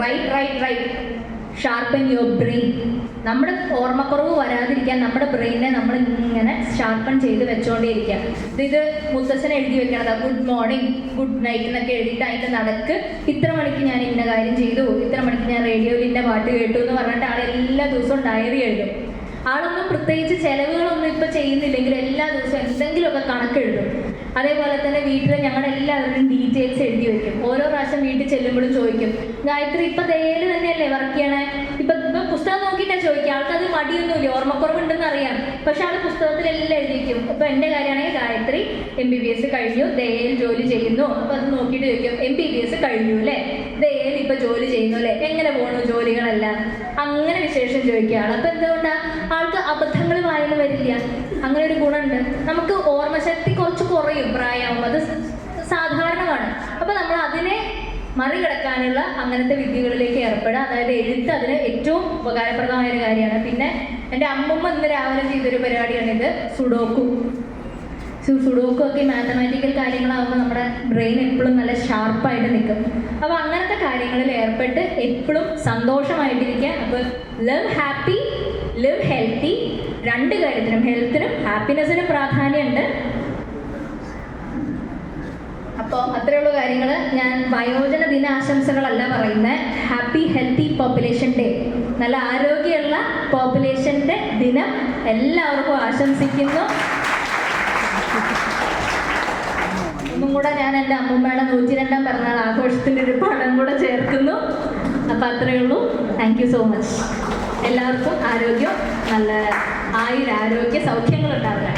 write. Sharpen your brain. നമ്മുടെ ഓർമ്മക്കുറവ് വരാതിരിക്കാൻ നമ്മുടെ ബ്രെയിനെ നമ്മൾ ഇങ്ങനെ ഷാർപ്പൺ ചെയ്ത് വെച്ചുകൊണ്ടേയിരിക്കുക. ഇത് മുത്തശ്ശൻ എഴുതി വെക്കണത് ഗുഡ് മോർണിംഗ്, ഗുഡ് നൈറ്റ് എന്നൊക്കെ എഴുതിയിട്ട് അതിൻ്റെ നടക്ക് ഇത്ര മണിക്ക് ഞാൻ ഇന്ന കാര്യം ചെയ്തു, ഇത്ര മണിക്ക് ഞാൻ റേഡിയോയിൽ ഇന്ന പാട്ട് കേട്ടു എന്ന് പറഞ്ഞിട്ട് ആൾ എല്ലാ ദിവസവും ഡയറി എഴുതും. ആളൊന്നും പ്രത്യേകിച്ച് ചിലവുകളൊന്നും ഇപ്പം ചെയ്യുന്നില്ലെങ്കിൽ എല്ലാ ദിവസവും എന്തെങ്കിലുമൊക്കെ കണക്കെഴുതും. അതേപോലെ തന്നെ വീട്ടിൽ ഞങ്ങളുടെ എല്ലാവരുടെയും ഡീറ്റെയിൽസ് എഴുതി വയ്ക്കും. ഓരോ പ്രാവശ്യം വീട്ടിൽ ചെല്ലുമ്പോഴും ചോദിക്കും, ഗായത്രി ഇപ്പം ദയല് തന്നെയല്ലേ വർക്ക് ചെയ്യണേ? ഇപ്പം പുസ്തകം നോക്കിയിട്ടാണ് ചോദിക്കുക. ആൾക്കത് മടിയൊന്നുമില്ല, ഓർമ്മക്കുറവുണ്ടെന്ന് അറിയാം. പക്ഷെ ആൾ പുസ്തകത്തിലെല്ലാം എഴുതി വയ്ക്കും. ഇപ്പം എൻ്റെ കാര്യമാണെങ്കിൽ ഗായത്രി MBBS കഴിഞ്ഞു, ദയയിൽ ജോലി ചെയ്യുന്നു. അപ്പം അത് നോക്കിയിട്ട് ചോദിക്കും, MBBS കഴിഞ്ഞു അല്ലേ, ദയയിൽ ഇപ്പം ജോലി ചെയ്യുന്നു അല്ലേ, എങ്ങനെ പോകണു ജോലികളെല്ലാം, അങ്ങനെ വിശേഷം ചോദിക്കുക ആൾ. അപ്പം എന്തുകൊണ്ടാണ് ആൾക്ക് അബദ്ധങ്ങൾ വായന വരില്ല. അങ്ങനെ ഒരു ഗുണമുണ്ട്. നമുക്ക് ഓർമ്മശക്തി കുറച്ച് കുറയും പ്രായമാകുമ്പോൾ, അത് സാധാരണമാണ്. അപ്പം നമ്മൾ അതിനെ മറികടക്കാനുള്ള അങ്ങനത്തെ വിദ്യകളിലേക്ക് ഏർപ്പെടുക. അതായത് എഴുത്ത് അതിന് ഏറ്റവും ഉപകാരപ്രദമായ ഒരു കാര്യമാണ്. പിന്നെ എൻ്റെ അമ്മൂമ്മ ഇന്ന് രാവിലെ ചെയ്തൊരു പരിപാടിയാണിത്, സുഡോക്കു ഒക്കെ മാത്തമാറ്റിക്കൽ കാര്യങ്ങളാകുമ്പോൾ നമ്മുടെ ബ്രെയിൻ എപ്പോഴും നല്ല ഷാർപ്പായിട്ട് നിൽക്കും. അപ്പോൾ അങ്ങനത്തെ കാര്യങ്ങളിൽ ഏർപ്പെട്ട് എപ്പോഴും സന്തോഷമായിട്ടിരിക്കുക. അപ്പോൾ ലിവ് ഹാപ്പി, ലിവ് ഹെൽത്തി. 2 കാര്യത്തിനും, ഹെൽത്തിനും ഹാപ്പിനെസ്സിനും പ്രാധാന്യമുണ്ട്. അപ്പോൾ അത്രയുള്ള കാര്യങ്ങൾ. ഞാൻ വയോജന ദിനാശംസകളല്ല പറയുന്നത്, ഹാപ്പി ഹെൽത്തി പോപ്പുലേഷൻ ഡേ, നല്ല ആരോഗ്യമുള്ള പോപ്പുലേഷൻ്റെ ദിനം എല്ലാവർക്കും ആശംസിക്കുന്നു. ഒന്നും കൂടെ ഞാൻ എൻ്റെ അമ്മൂമ്മയുടെ 102ാം പിറന്നാൾ ആഘോഷത്തിൻ്റെ ഒരു പടം കൂടെ ചേർക്കുന്നു. അപ്പോൾ അത്രയേ ഉള്ളൂ. Thank you so much. എല്ലാവർക്കും ആരോഗ്യം, നല്ല ആയുരാരോഗ്യ സൗഖ്യങ്ങളുണ്ടാവുക.